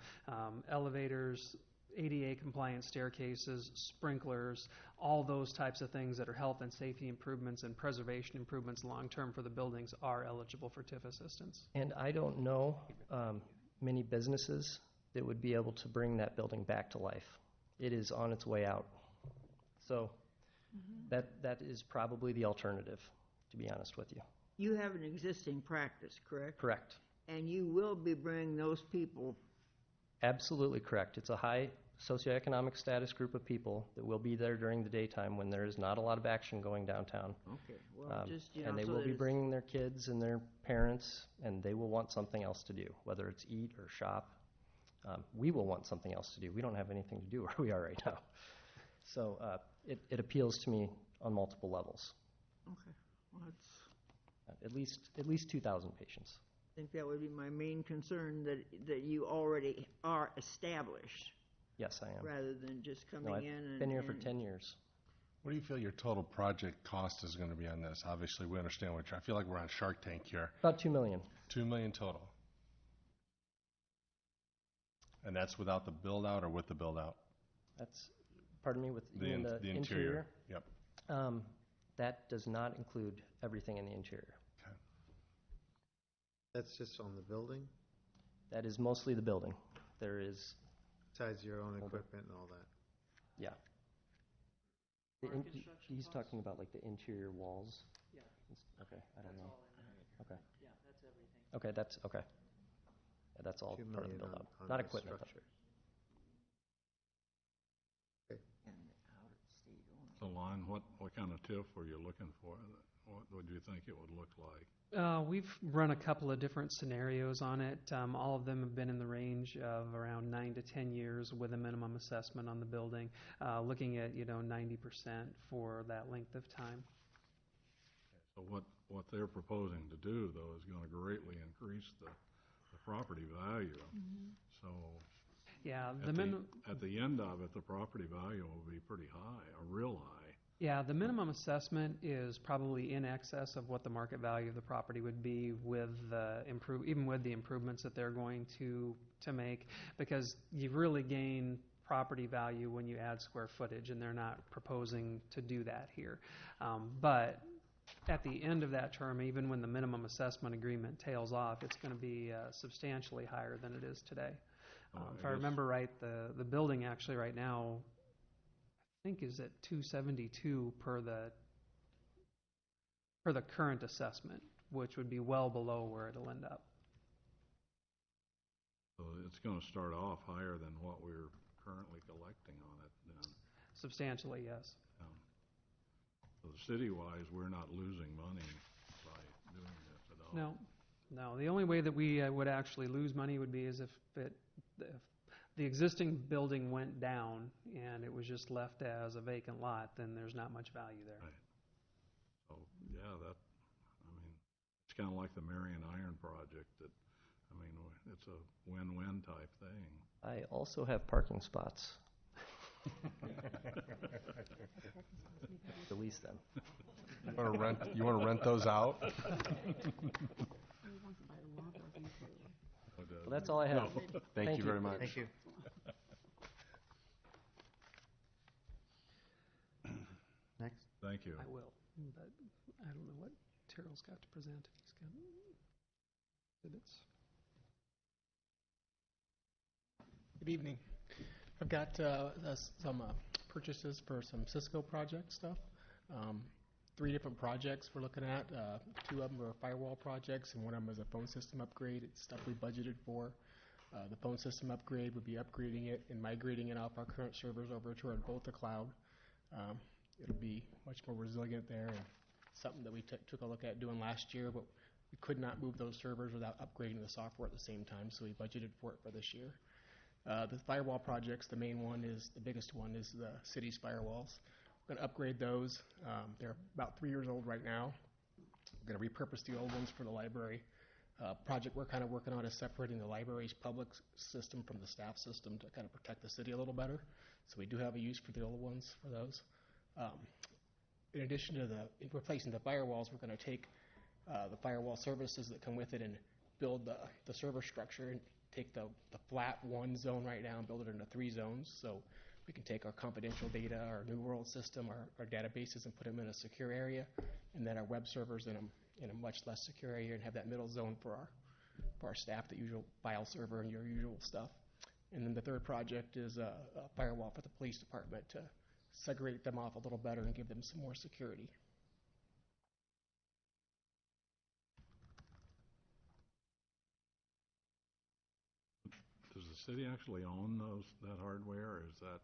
elevators, ADA compliant staircases, sprinklers, all those types of things that are health and safety improvements and preservation improvements long term for the buildings are eligible for TIF assistance.
And I don't know many businesses that would be able to bring that building back to life. It is on its way out. So that is probably the alternative, to be honest with you.
You have an existing practice, correct?
Correct.
And you will be bringing those people.
Absolutely correct. It's a high socioeconomic status group of people that will be there during the daytime when there is not a lot of action going downtown.
Okay. Well,
and they will be bringing their kids and their parents, and they will want something else to do, whether it's eat or shop. We will want something else to do. We don't have anything to do where we are right now. So it appeals to me on multiple levels.
Okay. Well,
At least 2,000 patients.
I think that would be my main concern, that you already are established.
Yes, I am.
Rather than just coming in and...
I've been here for 10 years.
What do you feel your total project cost is going to be on this? Obviously, we understand what I feel like we're on Shark Tank here.
About $2 million.
$2 million total. And that's without the build out or with the build out?
That's, pardon me, with
the interior. Yep.
That does not include everything in the interior.
Okay.
That's just on the building?
That is mostly the building. There is...
Besides your own equipment and all that?
Yeah. He's talking about like the interior walls?
Yeah.
Okay, I don't know.
All in there.
Okay.
Yeah, that's everything.
Okay, that's okay. Yeah, that's all part of the build out. Not equipment.
Okay.
So, Lon, what kind of TIF were you looking for? What would you think it would look like?
We've run a couple of different scenarios on it. All of them have been in the range of around 9 to 10 years with a minimum assessment on the building, looking at 90% for that length of time.
So what they're proposing to do, though, is going to greatly increase the property value. So
yeah,
at the end of it, the property value will be pretty high, or real high.
Yeah, the minimum assessment is probably in excess of what the market value of the property would be with even with the improvements that they're going to make, because you really gain property value when you add square footage, and they're not proposing to do that here. But at the end of that term, even when the minimum assessment agreement tails off, it's going to be substantially higher than it is today. If I remember right, the building actually right now, I think, is at $272 per the current assessment, which would be well below where it'll end up.
So it's gonna start off higher than what we're currently collecting on it then.
Substantially, yes.
So city-wise, we're not losing money by doing this at all.
No. The only way that we would actually lose money would be as if the existing building went down and it was just left as a vacant lot, then there's not much value there.
Right. So, yeah, it's kind of like the Marion Iron project that, it's a win-win type thing.
I also have parking spots. To lease them.
You want to rent those out?
Well, that's all I have.
Thank you very much.
Thank you. Next.
Thank you.
I will, but I don't know what Terrell's got to present. He's got exhibits.
Good evening. I've got some purchases for some Cisco project stuff. 3 different projects we're looking at. 2 of them are firewall projects, and one of them is a phone system upgrade. It's stuff we budgeted for. The phone system upgrade would be upgrading it and migrating it off our current servers over to our Volta cloud. It'll be much more resilient there, and something that we took a look at doing last year, but we could not move those servers without upgrading the software at the same time, so we budgeted for it for this year. The firewall projects, the main one is, the biggest one is the city's firewalls. We're going to upgrade those. They're about 3 years old right now. We're going to repurpose the old ones for the library. Project we're kind of working on is separating the library's public system from the staff system to kind of protect the city a little better. So we do have a use for the old ones for those. In addition to replacing the firewalls, we're going to take the firewall services that come with it and build the server structure and take the flat 1 zone right now and build it into 3 zones. So we can take our confidential data, our New World system, our databases, and put them in a secure area, and then our web servers in a much less secure area, and have that middle zone for our staff, the usual file server and your usual stuff. And then the third project is a firewall for the police department to segregate them off a little better and give them some more security.
Does the city actually own that hardware, or is that?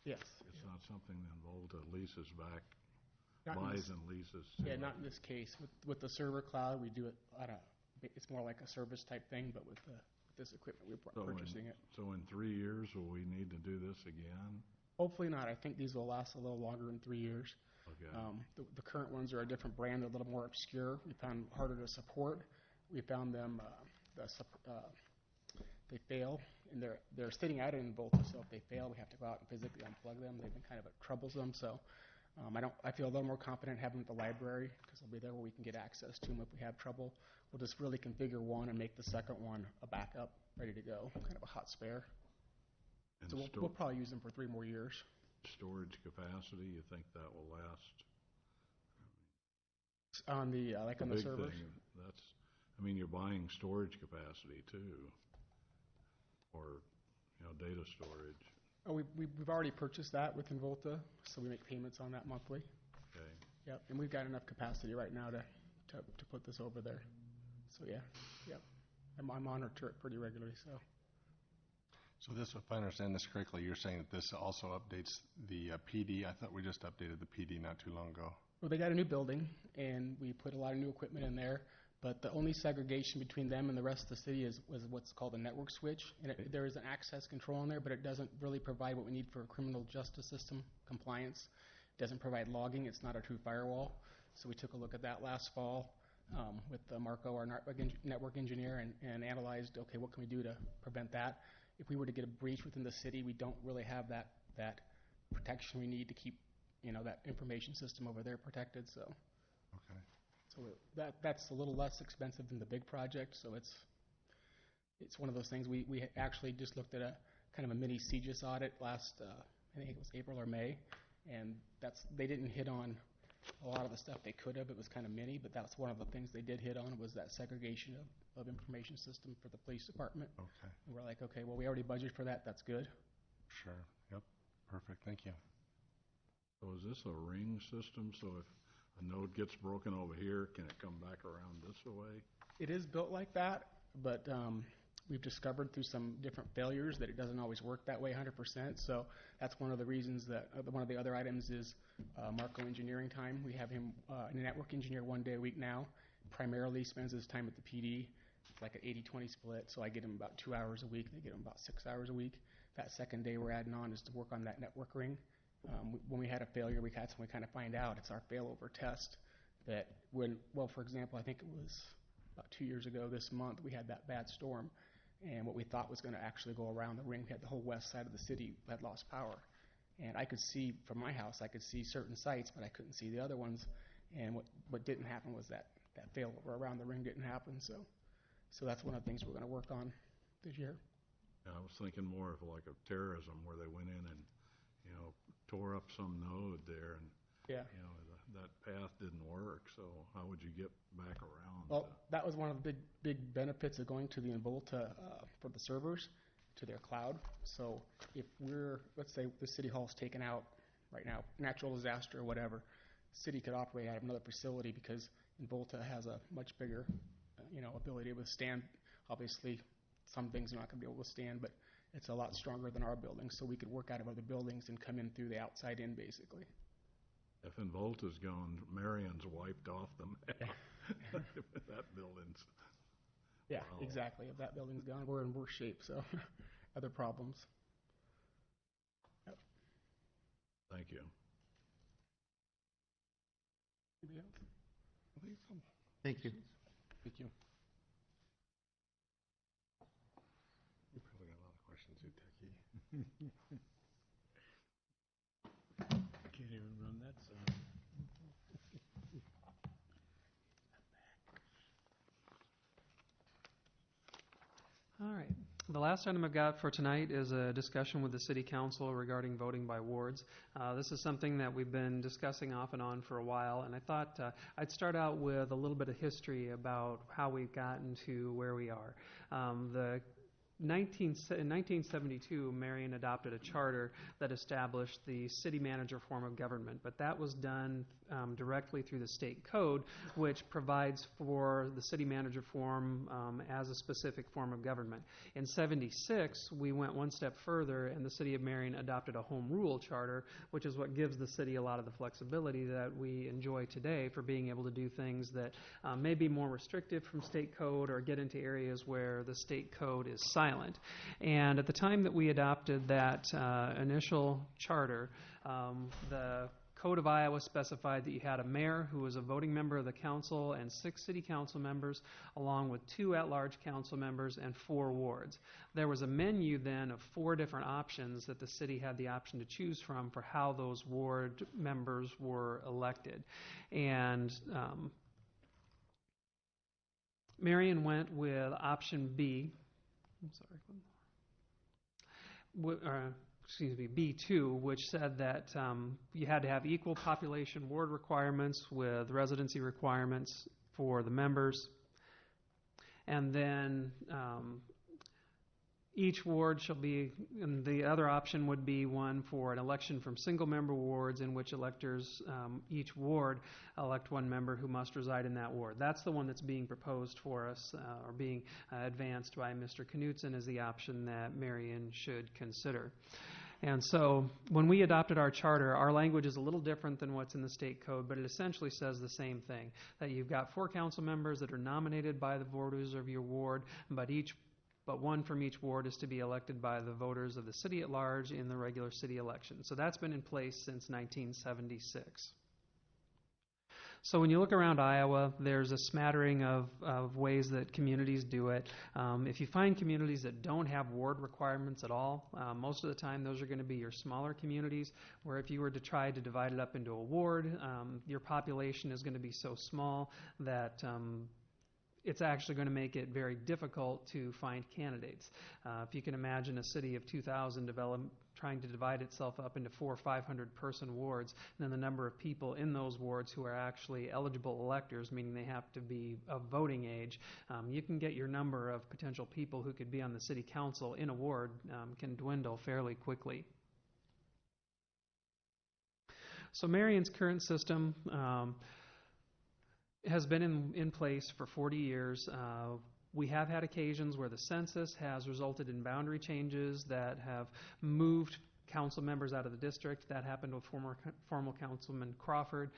Yes.
It's not something that Volta leases back,
Not
buys and leases to.
Yeah, not in this case. With the server cloud, we do it it's more like a service type thing, but with this equipment, we're purchasing it.
So in 3 years, will we need to do this again?
Hopefully not. I think these will last a little longer than 3 years.
Okay.
The current ones are a different brand. They're a little more obscure. We found harder to support. We found them, they fail, and they're sitting out in Volta, so if they fail, we have to go out and physically unplug them. They've been kind of troublesome, so I feel a little more confident having them at the library, because they'll be there where we can get access to them if we have trouble. We'll just really configure one and make the second one a backup, ready to go, kind of a hot spare.
And
So we'll probably use them for 3 more years.
Storage capacity, you think that will last?
On the on the
big
servers?
Thing, you're buying storage capacity too, or data storage.
Oh, we've already purchased that within Volta, so we make payments on that monthly.
Okay.
Yep, and we've got enough capacity right now to put this over there. So yeah, yep. I monitor it pretty regularly, so.
So this, if I understand this correctly, you're saying that this also updates the PD. I thought we just updated the PD not too long ago.
Well, they got a new building, and we put a lot of new equipment in there, but the only segregation between them and the rest of the city was what's called a network switch, and there is an access control in there, but it doesn't really provide what we need for criminal justice system compliance. It doesn't provide logging. It's not a true firewall. So we took a look at that last fall with Marco, our network engineer, and analyzed, okay, what can we do to prevent that? If we were to get a breach within the city, we don't really have that protection we need to keep that information system over there protected. So,
okay.
So that's a little less expensive than the big project. So it's one of those things. We actually just looked at a kind of a mini CGIS audit last I think it was April or May, and they didn't hit on a lot of the stuff they could have. It was kind of mini, but that's one of the things they did hit on was that segregation of information system for the police department.
Okay.
And we're like, okay, well, we already budgeted for that. That's good.
Sure. Yep. Perfect. Thank you.
So is this a ring system? So if a node gets broken over here, can it come back around this way?
It is built like that, but we've discovered through some different failures that it doesn't always work that way 100%. So that's one of the reasons that one of the other items is Marco engineering time. We have him a network engineer 1 day a week now. Primarily spends his time at the PD. It's like an 80-20 split. So I get him about 2 hours a week. They get him about 6 hours a week. That second day we're adding on is to work on that network ring. When we had a failure, we kind of find out it's our failover test that for example, I think it was about 2 years ago this month, we had that bad storm, and what we thought was going to actually go around the ring, we had the whole west side of the city that lost power. And I could see from my house, I could see certain sites, but I couldn't see the other ones. And what didn't happen was that failover around the ring didn't happen. So that's one of the things we're going to work on this year.
Yeah, I was thinking more of like of terrorism, where they went in and, tore up some node there, and
yeah,
that path didn't work. So how would you get back around?
Well, that was one of the big benefits of going to the Involta for the servers to their cloud. So if let's say the city hall's taken out right now, natural disaster or whatever, the city could operate out of another facility because Involta has a much bigger, ability to withstand. Obviously, some things are not going to be able to withstand, but it's a lot stronger than our building. So we could work out of other buildings and come in through the outside in, basically.
If Involta's gone, Marion's wiped off the map. That building's...
Yeah,
wow.
Exactly. If that building's gone, we're in worse shape, so other problems. Yep.
Thank you.
Anybody else?
Thank you.
Thank you.
You probably got a lot of questions, you techie.
Can't even run that sound.
All right. The last item I've got for tonight is a discussion with the City Council regarding voting by wards. This is something that we've been discussing off and on for a while, and I thought I'd start out with a little bit of history about how we've gotten to where we are. In 1972, Marion adopted a charter that established the city manager form of government, but that was done directly through the state code, which provides for the city manager form as a specific form of government. In 76, we went one step further, and the city of Marion adopted a home rule charter, which is what gives the city a lot of the flexibility that we enjoy today for being able to do things that may be more restrictive from state code or get into areas where the state code is silent. And at the time that we adopted that initial charter, the Code of Iowa specified that you had a mayor who was a voting member of the council and 6 city council members, along with 2 at-large council members and 4 wards. There was a menu then of 4 different options that the city had the option to choose from for how those ward members were elected. And Marion went with option B. I'm sorry. B2, which said that you had to have equal population ward requirements with residency requirements for the members. And then each ward shall be, and the other option would be one for an election from single-member wards in which electors, each ward, elect one member who must reside in that ward. That's the one that's being proposed for us, or being advanced by Mr. Knutson as the option that Marion should consider. And so when we adopted our charter, our language is a little different than what's in the state code, but it essentially says the same thing, that you've got 4 council members that are nominated by the voters of your ward, but one from each ward is to be elected by the voters of the city at large in the regular city election. So that's been in place since 1976. So when you look around Iowa, there's a smattering of ways that communities do it. If you find communities that don't have ward requirements at all, most of the time those are going to be your smaller communities, where if you were to try to divide it up into a ward, your population is going to be so small that it's actually going to make it very difficult to find candidates. If you can imagine a city of 2,000 trying to divide itself up into 400 or 500 person wards, and then the number of people in those wards who are actually eligible electors, meaning they have to be of voting age, you can get your number of potential people who could be on the city council in a ward can dwindle fairly quickly. So Marion's current system has been in place for 40 years. We have had occasions where the census has resulted in boundary changes that have moved council members out of the district. That happened with former Councilman Crawford,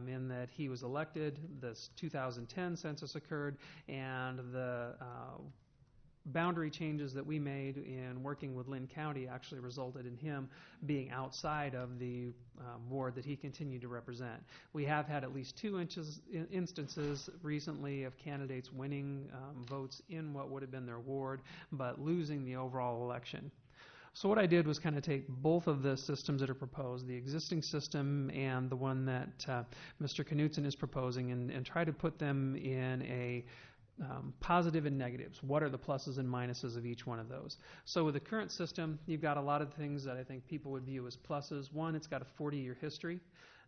in that he was elected. The 2010 census occurred, and the boundary changes that we made in working with Lynn County actually resulted in him being outside of the ward that he continued to represent. We have had at least two instances recently of candidates winning votes in what would have been their ward, but losing the overall election. So what I did was kind of take both of the systems that are proposed, the existing system and the one that Mr. Knutson is proposing, and try to put them in a positive and negatives. What are the pluses and minuses of each one of those? So with the current system, you've got a lot of things that I think people would view as pluses. One, it's got a 40-year history.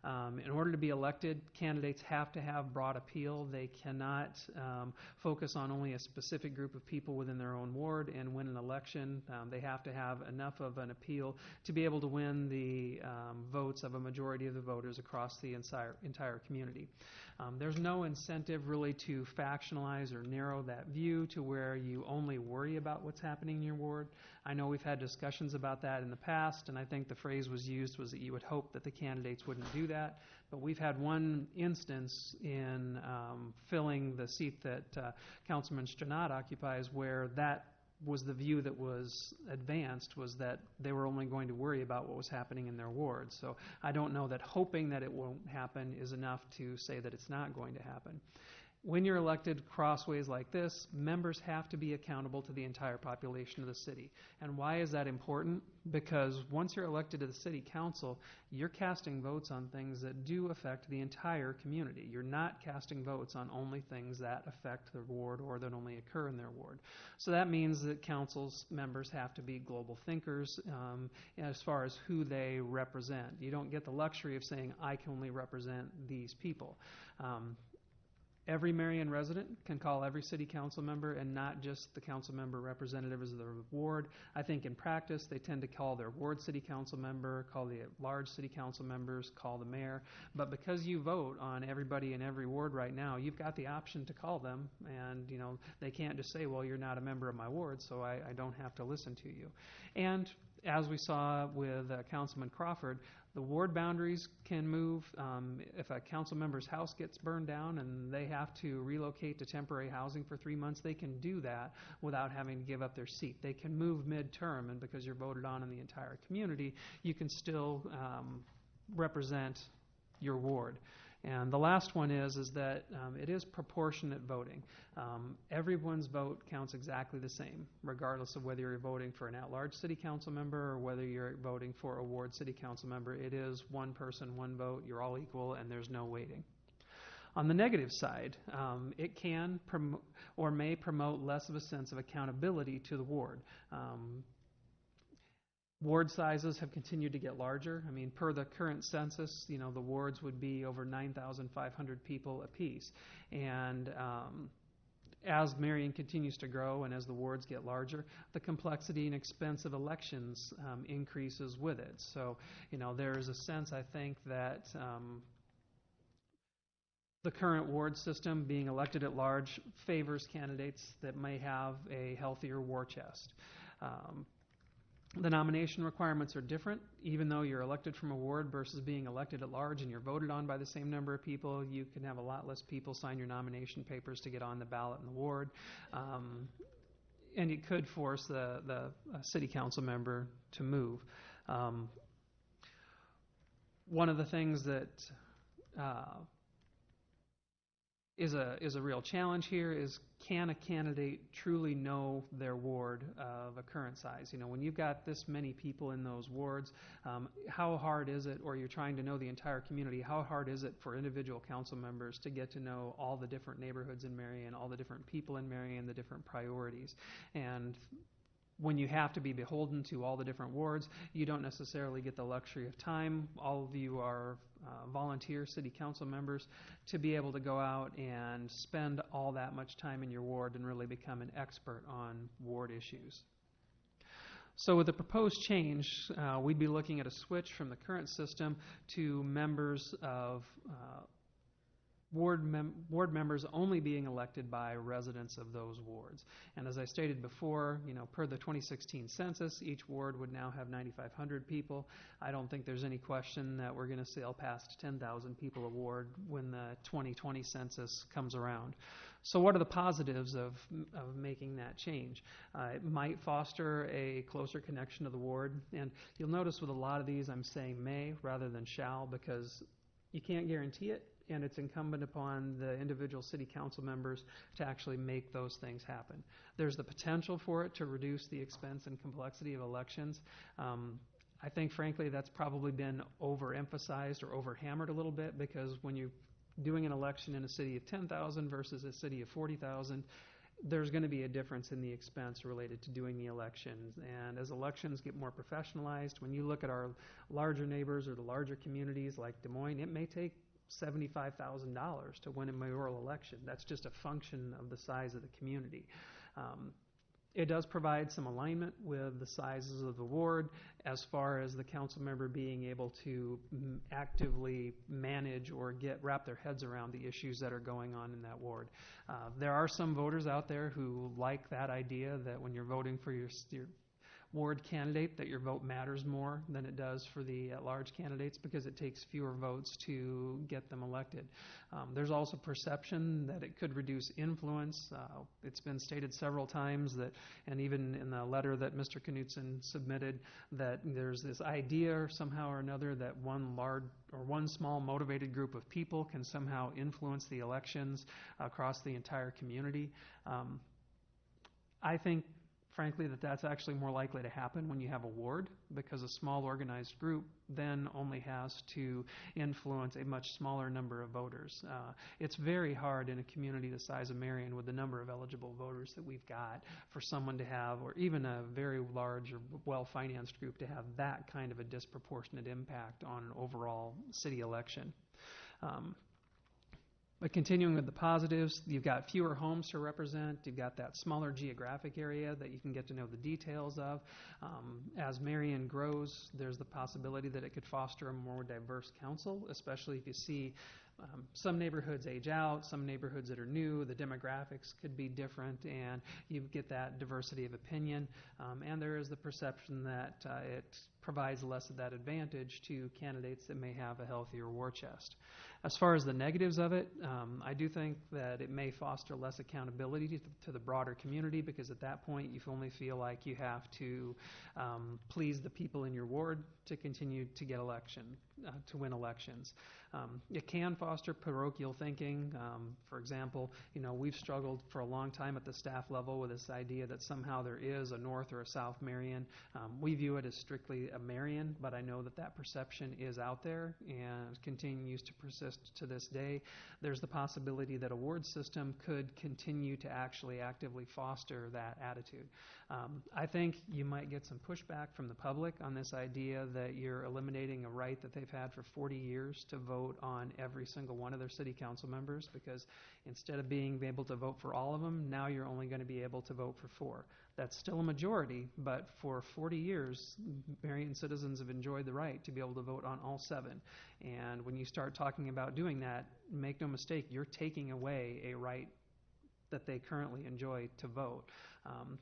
In order to be elected, candidates have to have broad appeal. They cannot focus on only a specific group of people within their own ward and win an election. They have to have enough of an appeal to be able to win the votes of a majority of the voters across the entire community. There's no incentive really to factionalize or narrow that view to where you only worry about what's happening in your ward. I know we've had discussions about that in the past, and I think the phrase was used was that you would hope that the candidates wouldn't do that. But we've had one instance in filling the seat that Councilman Stranat occupies where that was the view that was advanced, was that they were only going to worry about what was happening in their ward. So I don't know that hoping that it won't happen is enough to say that it's not going to happen. When you're elected crossways like this, members have to be accountable to the entire population of the city. And why is that important? Because once you're elected to the city council, you're casting votes on things that do affect the entire community. You're not casting votes on only things that affect the ward or that only occur in their ward. So that means that council's members have to be global thinkers as far as who they represent. You don't get the luxury of saying, I can only represent these people. Every Marion resident can call every city council member and not just the council member representatives of their ward. I think in practice they tend to call their ward city council member, call the large city council members, call the mayor. But because you vote on everybody in every ward right now, you've got the option to call them, and they can't just say, well, you're not a member of my ward, so I don't have to listen to you. And as we saw with Councilman Crawford, the ward boundaries can move. If a council member's house gets burned down and they have to relocate to temporary housing for 3 months, they can do that without having to give up their seat. They can move midterm, and because you're voted on in the entire community, you can still represent your ward. And the last one is that it is proportionate voting. Everyone's vote counts exactly the same, regardless of whether you're voting for an at-large city council member or whether you're voting for a ward city council member. It is one person, one vote. You're all equal, and there's no weighting. On the negative side, it can or may promote less of a sense of accountability to the ward. Ward sizes have continued to get larger. I mean, per the current census, the wards would be over 9,500 people apiece. And as Marion continues to grow and as the wards get larger, the complexity and expense of elections increases with it. So, there is a sense, I think, that the current ward system, being elected at large, favors candidates that may have a healthier war chest. The nomination requirements are different. Even though you're elected from a ward versus being elected at large and you're voted on by the same number of people, you can have a lot less people sign your nomination papers to get on the ballot in the ward. And it could force the city council member to move. One of the things that is a real challenge here is, can a candidate truly know their ward of a current size? When you've got this many people in those wards, how hard is it, or you're trying to know the entire community, how hard is it for individual council members to get to know all the different neighborhoods in Marion, all the different people in Marion, the different priorities? And when you have to be beholden to all the different wards, you don't necessarily get the luxury of time. All of you are volunteer city council members to be able to go out and spend all that much time in your ward and really become an expert on ward issues. So with the proposed change, we'd be looking at a switch from the current system to members of ward members only being elected by residents of those wards. And as I stated before, per the 2016 census, each ward would now have 9,500 people. I don't think there's any question that we're going to sail past 10,000 people a ward when the 2020 census comes around. So what are the positives of making that change? It might foster a closer connection to the ward. And you'll notice with a lot of these, I'm saying may rather than shall, because you can't guarantee it, and it's incumbent upon the individual city council members to actually make those things happen. There's the potential for it to reduce the expense and complexity of elections. I think, frankly, that's probably been overemphasized or overhammered a little bit, because when you're doing an election in a city of 10,000 versus a city of 40,000, there's going to be a difference in the expense related to doing the elections. And as elections get more professionalized, when you look at our larger neighbors or the larger communities like Des Moines, it may take $75,000 to win a mayoral election. That's just a function of the size of the community. It does provide some alignment with the sizes of the ward as far as the council member being able to actively manage or wrap their heads around the issues that are going on in that ward. There are some voters out there who like that idea that when you're voting for your ward candidate, that your vote matters more than it does for the at-large candidates, because it takes fewer votes to get them elected. There's also perception that it could reduce influence. It's been stated several times that, and even in the letter that Mr. Knutson submitted, that there's this idea somehow or another that one small motivated group of people can somehow influence the elections across the entire community. I think, frankly, that's actually more likely to happen when you have a ward, because a small organized group then only has to influence a much smaller number of voters. It's very hard in a community the size of Marion, with the number of eligible voters that we've got, for someone to have, or even a very large or well-financed group to have that kind of a disproportionate impact on an overall city election. But continuing with the positives, you've got fewer homes to represent. You've got that smaller geographic area that you can get to know the details of. As Marion grows, there's the possibility that it could foster a more diverse council, especially if you see some neighborhoods age out, some neighborhoods that are new, the demographics could be different, and you get that diversity of opinion. And there is the perception that it provides less of that advantage to candidates that may have a healthier war chest. As far as the negatives of it, I do think that it may foster less accountability to the broader community, because at that point you only feel like you have to please the people in your ward to continue to get to win elections. It can foster parochial thinking. For example, we've struggled for a long time at the staff level with this idea that somehow there is a North or a South Marion. We view it as strictly a Marion, but I know that perception is out there and continues to persist to this day. There's the possibility that a ward system could continue to actually actively foster that attitude. I think you might get some pushback from the public on this idea that you're eliminating a right that they've had for 40 years to vote on every single one of their city council members, because instead of being able to vote for all of them, now you're only going to be able to vote for 4. That's still a majority, but for 40 years, Marion citizens have enjoyed the right to be able to vote on all 7. And when you start talking about doing that, make no mistake, you're taking away a right that they currently enjoy to vote.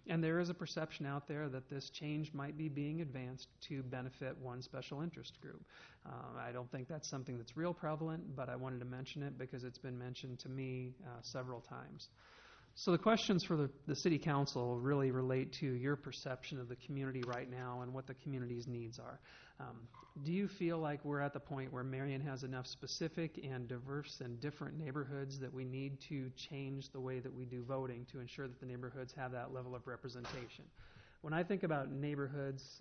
And there is a perception out there that this change might be being advanced to benefit one special interest group. I don't think that's something that's real prevalent, but I wanted to mention it because it's been mentioned to me several times. So the questions for the City Council really relate to your perception of the community right now and what the community's needs are. Do you feel like we're at the point where Marion has enough specific and diverse and different neighborhoods that we need to change the way that we do voting to ensure that the neighborhoods have that level of representation? When I think about neighborhoods,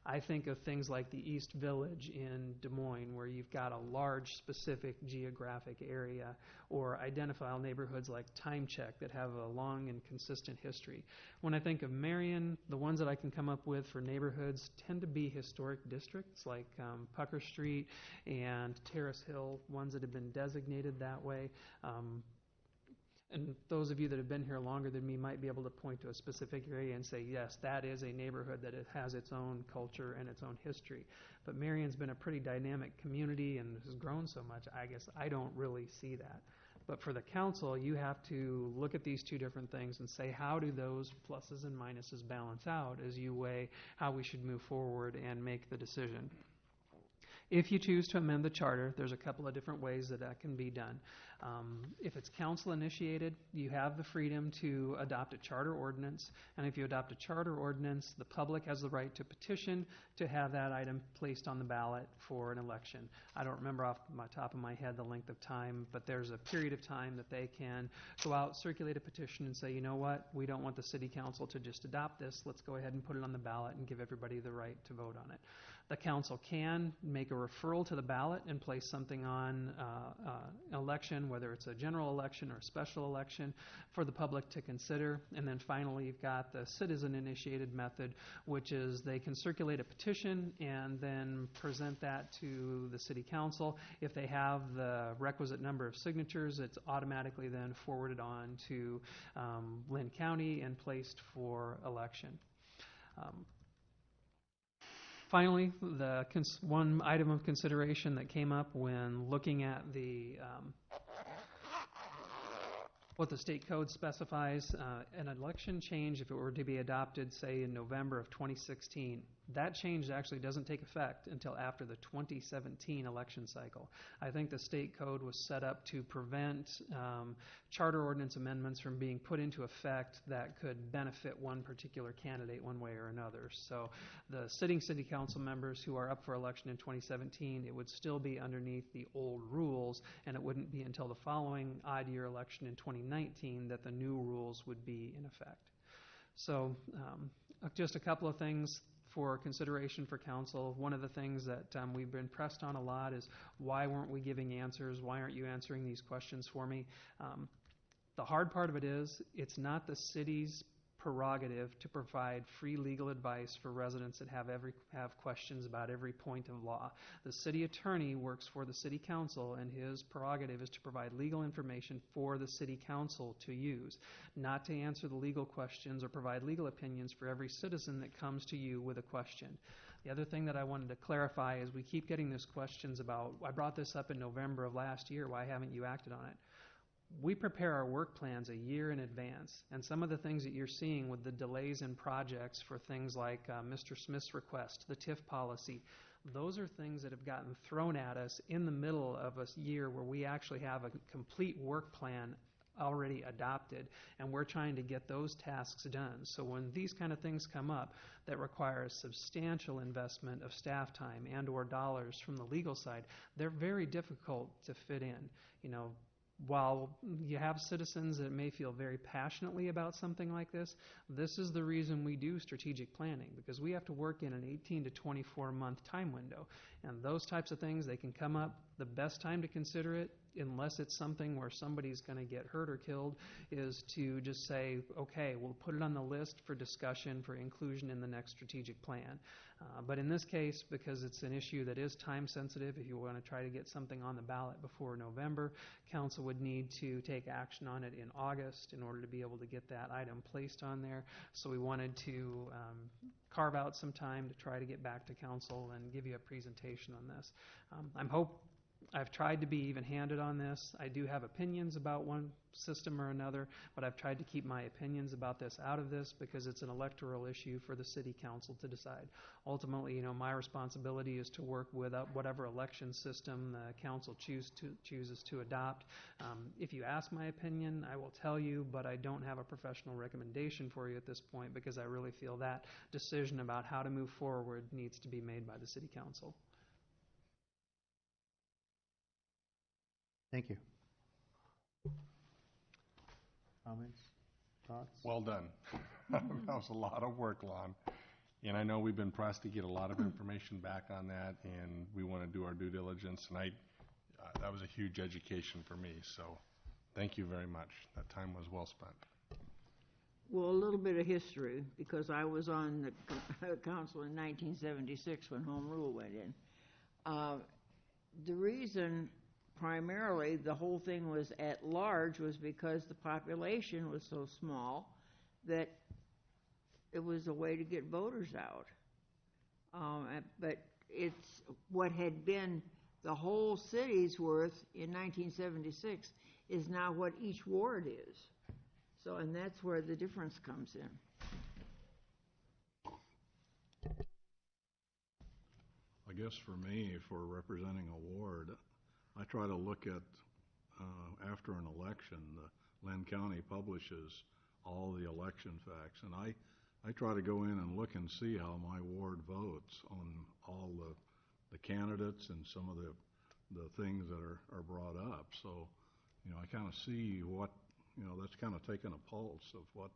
I think of things like the East Village in Des Moines, where you've got a large specific geographic area, or identifiable neighborhoods like Time Check that have a long and consistent history. When I think of Marion, the ones that I can come up with for neighborhoods tend to be historic districts like Pucker Street and Terrace Hill, ones that have been designated that way. And those of you that have been here longer than me might be able to point to a specific area and say, yes, that is a neighborhood that it has its own culture and its own history. But Marion's been a pretty dynamic community and has grown so much, I guess I don't really see that. But for the council, you have to look at these two different things and say, how do those pluses and minuses balance out as you weigh how we should move forward and make the decision? If you choose to amend the charter, there's a couple of different ways that that can be done. If it's council initiated, you have the freedom to adopt a charter ordinance, and if you adopt a charter ordinance, the public has the right to petition to have that item placed on the ballot for an election. I don't remember off the top of my head the length of time, but there's a period of time that they can go out, circulate a petition, and say, you know what, we don't want the city council to just adopt this, let's go ahead and put it on the ballot and give everybody the right to vote on it. The council can make a referral to the ballot and place something on an election, whether it's a general election or a special election, for the public to consider. And then finally, you've got the citizen-initiated method, which is they can circulate a petition and then present that to the city council. If they have the requisite number of signatures, it's automatically then forwarded on to Lynn County and placed for election. Finally, the one item of consideration that came up when looking at the what the state code specifies, an election change, if it were to be adopted, say, in November of 2016, that change actually doesn't take effect until after the 2017 election cycle. I think the state code was set up to prevent charter ordinance amendments from being put into effect that could benefit one particular candidate one way or another. So the sitting city council members who are up for election in 2017, it would still be underneath the old rules, and it wouldn't be until the following odd year election in 2019 that the new rules would be in effect. So just a couple of things for consideration for council. One of the things that we've been pressed on a lot is, why weren't we giving answers? Why aren't you answering these questions for me? The hard part of it is, it's not the city's prerogative to provide free legal advice for residents that have questions about every point of law. The city attorney works for the city council, and his prerogative is to provide legal information for the city council to use, not to answer the legal questions or provide legal opinions for every citizen that comes to you with a question. The other thing that I wanted to clarify is, we keep getting these questions about, I brought this up in November of last year, why haven't you acted on it? We prepare our work plans a year in advance, and some of the things that you're seeing with the delays in projects for things like Mr. Smith's request, the TIF policy, those are things that have gotten thrown at us in the middle of a year where we actually have a complete work plan already adopted, and we're trying to get those tasks done. So when these kind of things come up that require a substantial investment of staff time and or dollars from the legal side, they're very difficult to fit in. You know, while you have citizens that may feel very passionately about something like this is the reason we do strategic planning, because we have to work in an 18 to 24 month time window. And those types of things, they can come up. The best time to consider it, unless it's something where somebody's going to get hurt or killed, is to just say, okay, we'll put it on the list for discussion for inclusion in the next strategic plan. But in this case, because it's an issue that is time sensitive, if you want to try to get something on the ballot before November, council would need to take action on it in August in order to be able to get that item placed on there. So we wanted to carve out some time to try to get back to council and give you a presentation on this. I've tried to be even-handed on this. I do have opinions about one system or another, but I've tried to keep my opinions about this out of this because it's an electoral issue for the city council to decide. Ultimately, you know, my responsibility is to work with whatever election system the council chooses to adopt. If you ask my opinion, I will tell you, but I don't have a professional recommendation for you at this point, because I really feel that decision about how to move forward needs to be made by the city council.
Thank you. Comments? Thoughts?
Well done. That was a lot of work, Lon. And I know we've been pressed to get a lot of information back on that, and we want to do our due diligence. And that was a huge education for me. So thank you very much. That time was well spent.
Well, a little bit of history, because I was on the council in 1976 when Home Rule went in. The reason primarily, the whole thing was at large was because the population was so small that it was a way to get voters out. But it's what had been the whole city's worth in 1976 is now what each ward is. So, and that's where the difference comes in.
I guess for me, for representing a ward, I try to look at, after an election, Lynn County publishes all the election facts, and I try to go in and look and see how my ward votes on all the candidates and some of the things that are brought up. So, I kind of see what, that's kind of taking a pulse of what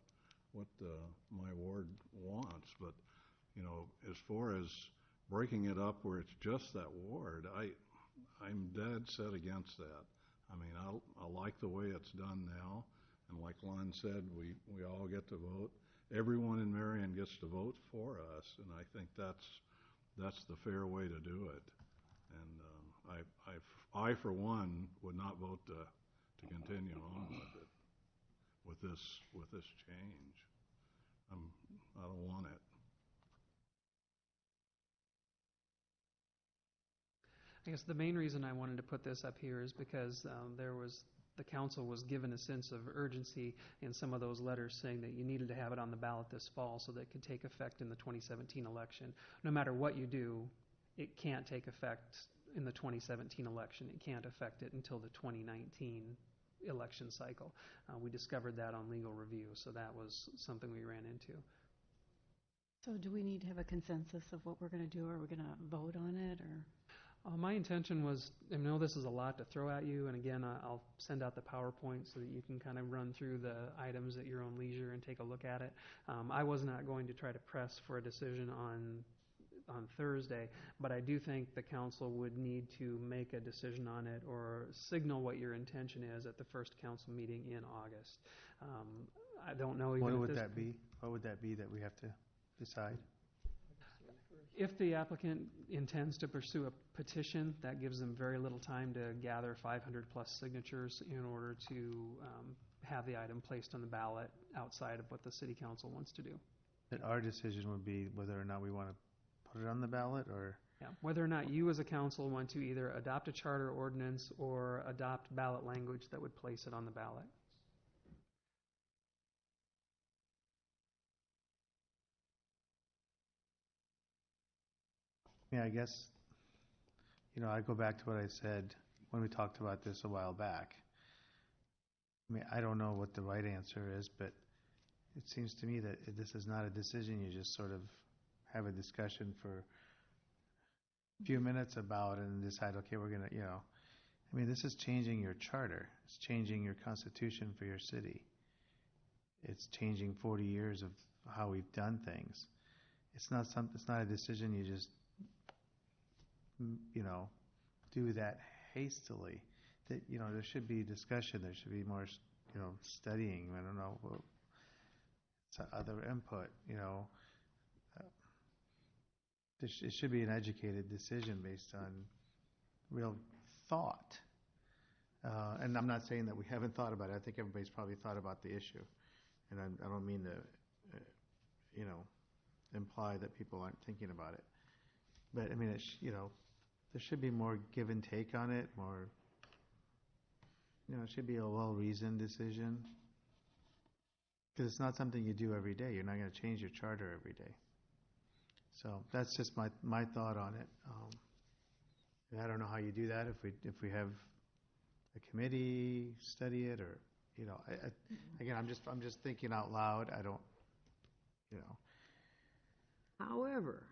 my ward wants. But, as far as breaking it up where it's just that ward, I'm dead set against that. I mean, I like the way it's done now, and like Lon said, we all get to vote. Everyone in Marion gets to vote for us, and I think that's the fair way to do it. And I for one would not vote to continue on with it, with this change. I don't want it.
I guess the main reason I wanted to put this up here is because the council was given a sense of urgency in some of those letters saying that you needed to have it on the ballot this fall so that it could take effect in the 2017 election. No matter what you do, it can't take effect in the 2017 election. It can't affect it until the 2019 election cycle. We discovered that on legal review, so that was something we ran into.
So do we need to have a consensus of what we're going to do? Are we going to vote on it, or?
My intention was, I know this is a lot to throw at you, and again, I'll send out the PowerPoint so that you can kind of run through the items at your own leisure and take a look at it. I was not going to try to press for a decision on Thursday, but I do think the council would need to make a decision on it or signal what your intention is at the first council meeting in August. I don't know even
What
at
would
this
that be? What would that be that we have to decide?
If the applicant intends to pursue a petition, that gives them very little time to gather 500 plus signatures in order to have the item placed on the ballot outside of what the city council wants to do.
That our decision would be whether or not we want to put it on the ballot, or?
Yeah, whether or not you as a council want to either adopt a charter ordinance or adopt ballot language that would place it on the ballot.
Yeah, I guess, I go back to what I said when we talked about this a while back. I mean, I don't know what the right answer is, but it seems to me that this is not a decision you just sort of have a discussion for a few minutes about and decide, okay, we're going to, I mean, this is changing your charter. It's changing your constitution for your city. It's changing 40 years of how we've done things. It's not a decision you just do that hastily. That there should be discussion. There should be more, studying. I don't know, other input. It should be an educated decision based on real thought. And I'm not saying that we haven't thought about it. I think everybody's probably thought about the issue, and I don't mean to, imply that people aren't thinking about it. But I mean, there should be more give and take on it, more, it should be a well-reasoned decision. Because it's not something you do every day. You're not going to change your charter every day. So that's just my thought on it. I don't know how you do that, if we have a committee study it, or, again, I'm just thinking out loud. I don't,
However,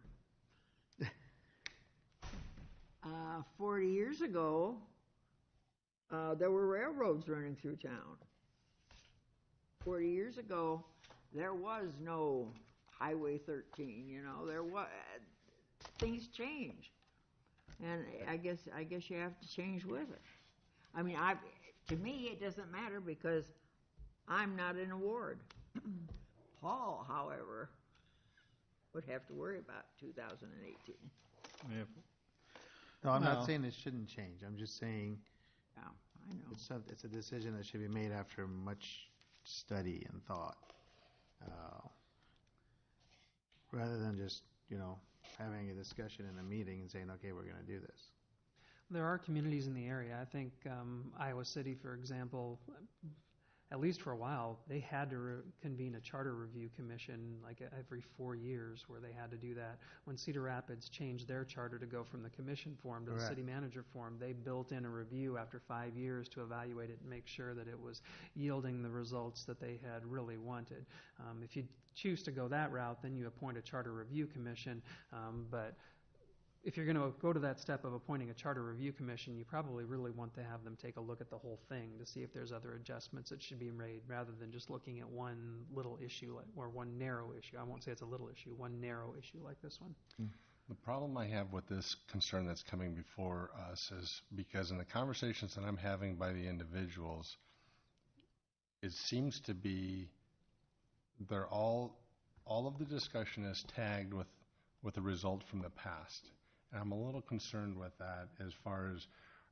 40 years ago, there were railroads running through town. 40 years ago, there was no Highway 13. Things change, and I guess you have to change with it. I mean, to me, it doesn't matter because I'm not in a ward. Paul, however, would have to worry about 2018.
No, I'm not saying it shouldn't change. I'm just saying
Yeah, I know.
It's a decision that should be made after much study and thought, rather than just, having a discussion in a meeting and saying, okay, we're going to do this.
There are communities in the area. I think Iowa City, for example, at least for a while, they had to convene a charter review commission like every 4 years, where they had to do that. When Cedar Rapids changed their charter to go from the commission form to the city manager form, they built in a review after 5 years to evaluate it and make sure that it was yielding the results that they had really wanted. If you choose to go that route, then you appoint a charter review commission, but if you're going to go to that step of appointing a charter review commission, you probably really want to have them take a look at the whole thing to see if there's other adjustments that should be made, rather than just looking at one little issue or one narrow issue. I won't say it's a little issue, one narrow issue like this one.
The problem I have with this concern that's coming before us is because in the conversations that I'm having by the individuals, it seems to be they're all of the discussion is tagged with the result from the past. And I'm a little concerned with that as far as,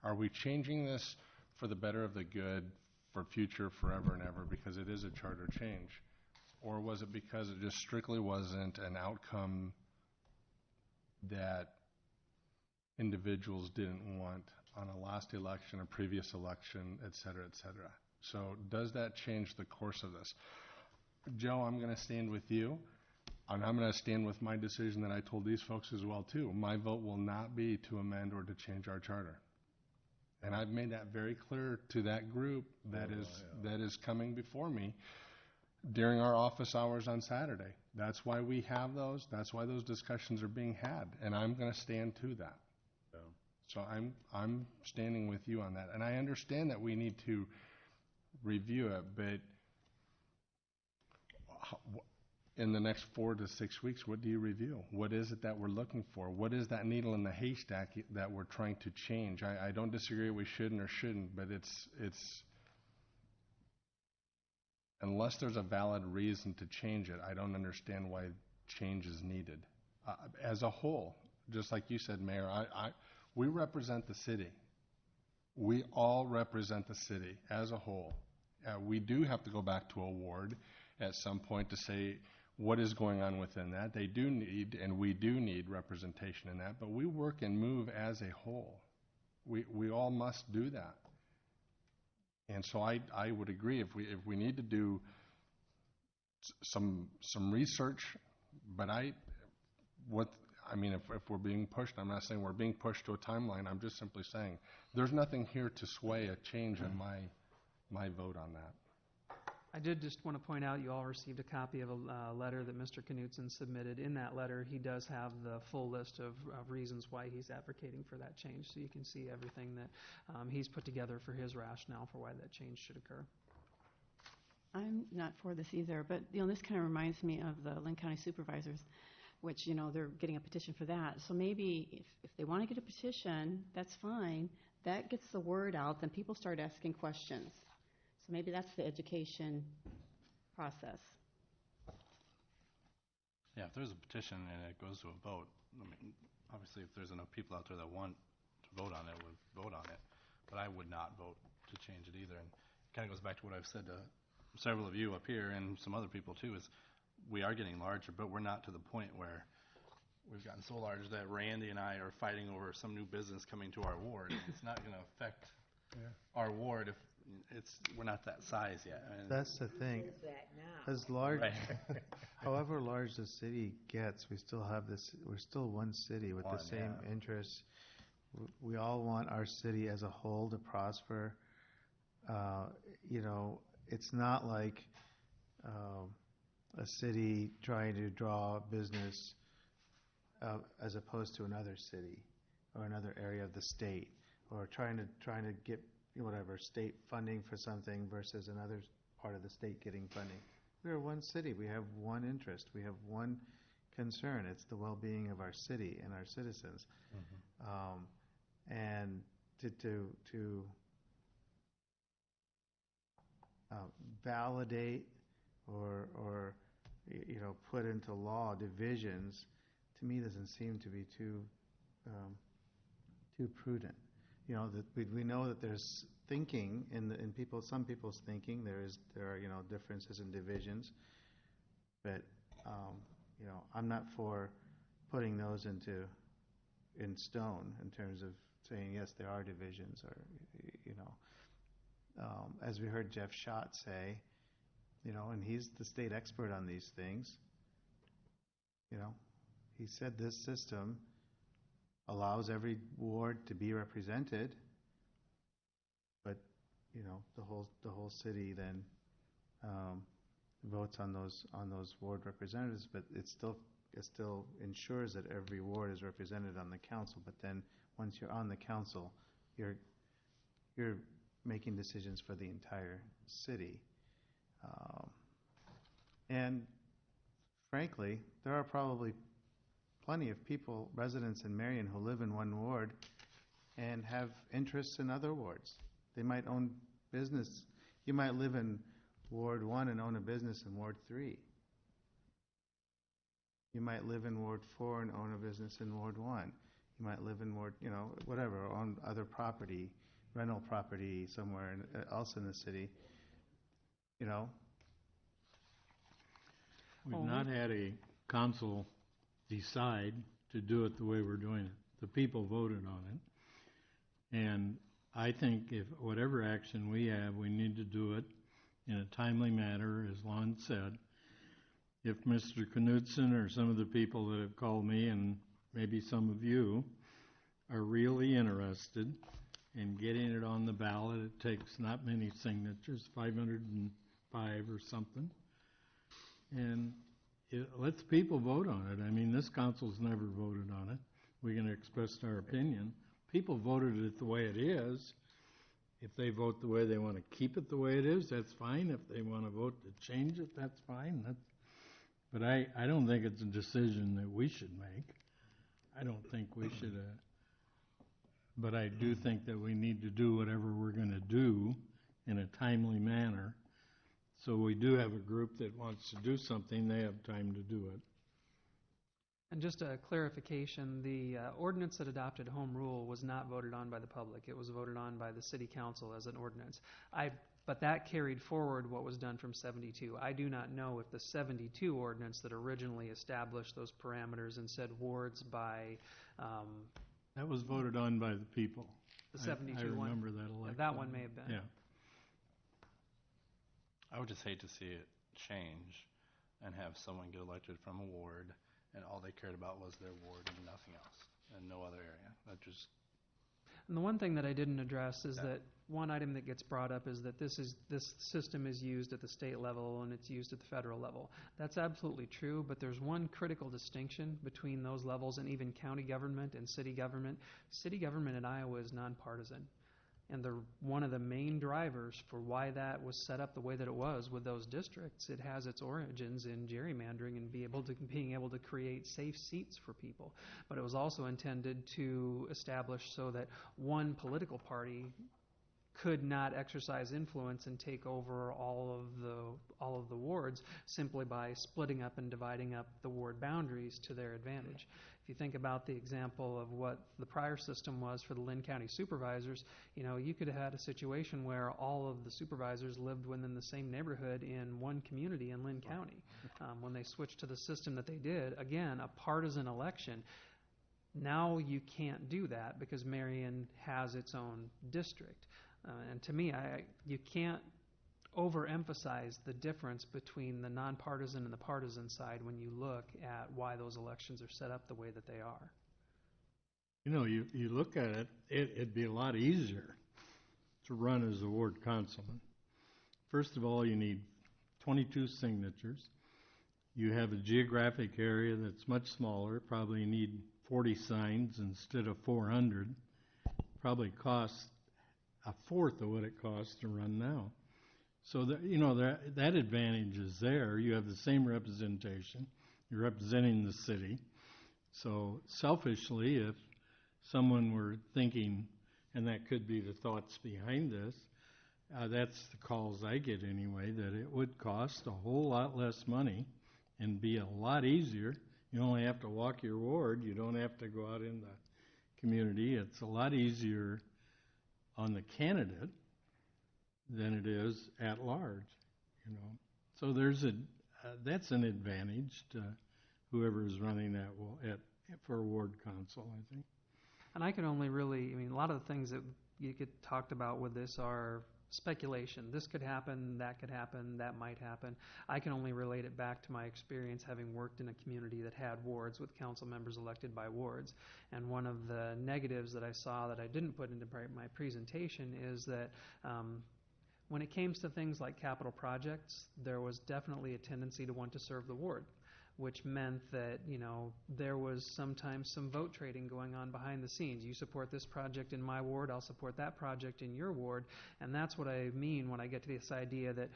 are we changing this for the better of the good, for future, forever and ever, because it is a charter change? Or was it because it just strictly wasn't an outcome that individuals didn't want on a last election, a previous election, et cetera, et cetera? So does that change the course of this? Joe, I'm going to stand with you. And I'm going to stand with my decision that I told these folks as well, too. My vote will not be to amend or to change our charter. And I've made that very clear to that group that is coming before me during our office hours on Saturday. That's why we have those. That's why those discussions are being had. And I'm going to stand to that.
Yeah.
So I'm standing with you on that. And I understand that we need to review it, but in the next 4 to 6 weeks, what do you review? What is it that we're looking for? What is that needle in the haystack that we're trying to change? I don't disagree we shouldn't or shouldn't, but it's unless there's a valid reason to change it, I don't understand why change is needed. As a whole, just like you said, Mayor, we represent the city. We all represent the city as a whole. We do have to go back to a ward at some point to say what is going on within that. They do need, and we do need representation in that, but we work and move as a whole. We all must do that. And so I would agree if we need to do some research, but if we're being pushed, I'm not saying we're being pushed to a timeline, I'm just simply saying there's nothing here to sway a change in my vote on that.
I did just want to point out you all received a copy of a letter that Mr. Knutson submitted. In that letter, he does have the full list of reasons why he's advocating for that change, so you can see everything that he's put together for his rationale for why that change should occur.
I'm not for this either, but this kind of reminds me of the Lynn County Supervisors, which they're getting a petition for that. So maybe if they want to get a petition, that's fine. That gets the word out, then people start asking questions. So maybe that's the education process.
Yeah, if there's a petition and it goes to a vote, obviously if there's enough people out there that want to vote on it, we'll vote on it. But I would not vote to change it either. And it kind of goes back to what I've said to several of you up here and some other people too, is we are getting larger, but we're not to the point where we've gotten so large that Randy and I are fighting over some new business coming to our ward. It's not going to affect our ward if we're not that size yet.
That's the thing.
Is that now?
As large,
Right.
however large the city gets, we still have this. We're still one city with the same interests. We all want our city as a whole to prosper. It's not like a city trying to draw business as opposed to another city or another area of the state, or trying to get whatever state funding for something versus another part of the state getting funding. We are one city. We have one interest. We have one concern. It's the well-being of our city and our citizens. Mm-hmm. And to validate or put into law divisions, to me doesn't seem to be too prudent. that we know that there's thinking in some people's thinking. There are, differences and divisions, but, I'm not for putting those in stone in terms of saying, yes, there are divisions, or, as we heard Jeff Schott say, and he's the state expert on these things, he said this system allows every ward to be represented, but, the whole city then votes on those ward representatives, but it still ensures that every ward is represented on the council. But then once you're on the council, you're making decisions for the entire city. And frankly, there are probably plenty of people, residents in Marion, who live in one ward and have interests in other wards. They might own business. You might live in Ward 1 and own a business in Ward 3. You might live in Ward 4 and own a business in Ward 1. You might live in Ward, whatever, own other property, rental property somewhere else in the city.
We've not had a council decide to do it the way we're doing it. The people voted on it. And I think if whatever action we have, we need to do it in a timely manner, as Lon said. If Mr. Knudsen or some of the people that have called me, and maybe some of you, are really interested in getting it on the ballot, it takes not many signatures, 505 or something. And let the people vote on it. I mean, this council's never voted on it. We're going to express our opinion. People voted it the way it is. If they vote the way they want to keep it the way it is, that's fine. If they want to vote to change it, that's fine. But I don't think it's a decision that we should make. I don't think we should. But I do think that we need to do whatever we're going to do in a timely manner. So we do have a group that wants to do something. They have time to do it.
And just a clarification, the ordinance that adopted home rule was not voted on by the public. It was voted on by the city council as an ordinance. But that carried forward what was done from 72. I do not know if the 72 ordinance that originally established those parameters and said wards by...
that was voted on by the people.
The 72
I
one?
remember that election.
That one may have been.
Yeah.
I would just hate to see it change and have someone get elected from a ward and all they cared about was their ward and nothing else and no other area. That just...
And the one thing that I didn't address is that one item that gets brought up is that this system is used at the state level and it's used at the federal level. That's absolutely true, but there's one critical distinction between those levels and even county government and city government. City government in Iowa is nonpartisan. And one of the main drivers for why that was set up the way that it was with those districts, it has its origins in gerrymandering and being able to create safe seats for people. But it was also intended to establish so that one political party could not exercise influence and take over all of the wards simply by splitting up and dividing up the ward boundaries to their advantage. If you think about the example of what the prior system was for the Lynn County supervisors, you could have had a situation where all of the supervisors lived within the same neighborhood in one community in Lynn County. When they switched to the system that they did, again, a partisan election, now you can't do that because Marion has its own district. And to me, you can't overemphasize the difference between the nonpartisan and the partisan side when you look at why those elections are set up the way that they are.
You look at it, it'd be a lot easier to run as a ward councilman. First of all, you need 22 signatures. You have a geographic area that's much smaller. Probably need 40 signs instead of 400. Probably costs a fourth of what it costs to run now. So that advantage is there. You have the same representation. You're representing the city. So selfishly, if someone were thinking, and that could be the thoughts behind this, that's the calls I get anyway, that it would cost a whole lot less money and be a lot easier. You only have to walk your ward. You don't have to go out in the community. It's a lot easier on the candidate than it is at large, you know. So that's an advantage to whoever is running that for ward council, I think.
And I can only really, I mean, a lot of the things that you get talked about with this are speculation. This could happen, that might happen. I can only relate it back to my experience having worked in a community that had wards with council members elected by wards. And one of the negatives that I saw that I didn't put into my presentation is that when it came to things like capital projects, there was definitely a tendency to want to serve the ward, which meant that, you know, there was sometimes some vote trading going on behind the scenes. You support this project in my ward, I'll support that project in your ward. And that's what I mean when I get to this idea that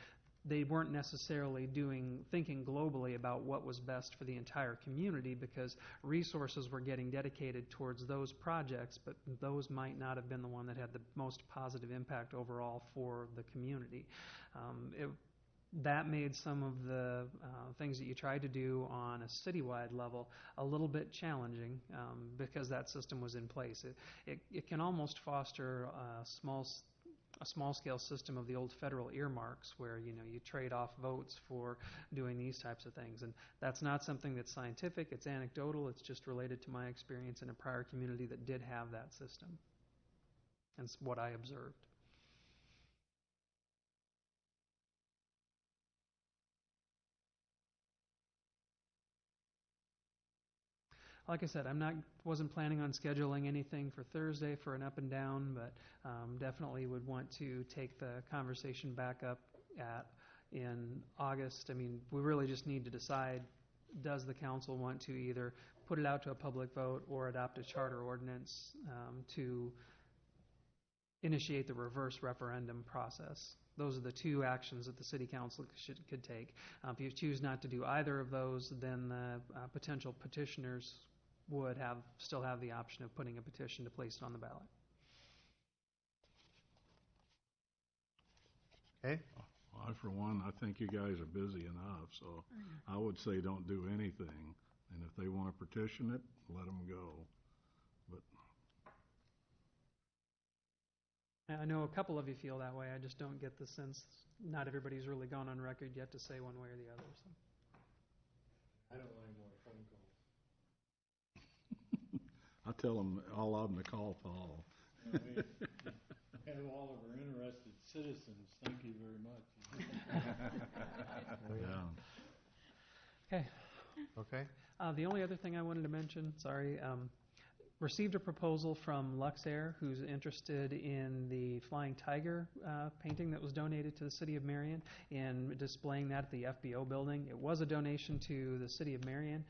they weren't necessarily thinking globally about what was best for the entire community, because resources were getting dedicated towards those projects, but those might not have been the one that had the most positive impact overall for the community. That made some of the things that you tried to do on a citywide level a little bit challenging because that system was in place. It can almost foster a small-scale system of the old federal earmarks where, you know, you trade off votes for doing these types of things. And that's not something that's scientific, it's anecdotal, it's just related to my experience in a prior community that did have that system. And it's what I observed. Like I said, wasn't planning on scheduling anything for Thursday for an up and down, but definitely would want to take the conversation back up in August. I mean, we really just need to decide, does the council want to either put it out to a public vote or adopt a charter ordinance to initiate the reverse referendum process? Those are the two actions that the city council could take. If you choose not to do either of those, then the potential petitioners would still have the option of putting a petition to place it on the ballot.
Okay.
I, for one, I think you guys are busy enough, so I would say don't do anything. And if they want to petition it, let them go. But
I know a couple of you feel that way. I just don't get the sense not everybody's really gone on record yet to say one way or the other. So.
I don't want any more phone calls.
I tell them, all of them to call Paul.
We have all of our interested citizens. Thank you very much.
Yeah.
Okay.
Okay.
The only other thing I wanted to mention, received a proposal from Luxair, who's interested in the Flying Tiger painting that was donated to the City of Marion and displaying that at the FBO building. It was a donation to the City of Marion,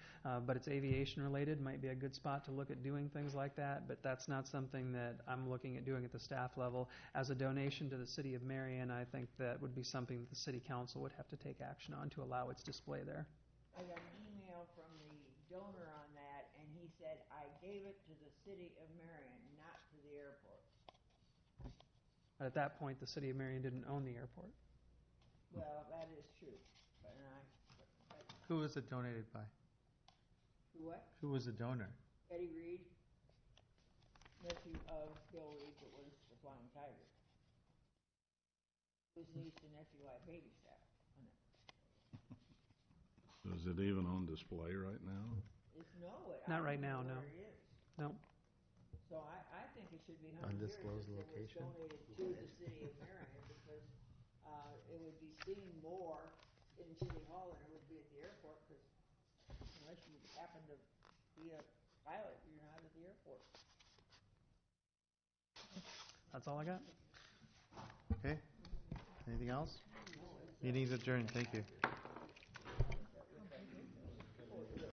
but it's aviation related. Might be a good spot to look at doing things like that, but that's not something that I'm looking at doing at the staff level. As a donation to the City of Marion, I think that would be something that the City Council would have to take action on to allow its display there.
I got an email from the donor on that, and he said, I gave it to the City of Marion, not to the airport.
At that point, the City of Marion didn't own the airport.
Well, that is true, but
Who was it donated by?
what?
Who was the donor?
Eddie Reed, nephew of Bill Reed, that was the Flying Tiger. His niece and nephew I babysat on it.
Is it even on display right now?
Not right now, no.
Where it is.
No.
So I think it should be hung here
Undisclosed
since
location?
it was donated to the City of Marion, because it would be seen more in City Hall than it would be at the airport, because unless you happen to be a pilot, you're not at the airport.
That's all I got.
Okay. Anything else? Meeting's adjourned. Thank you.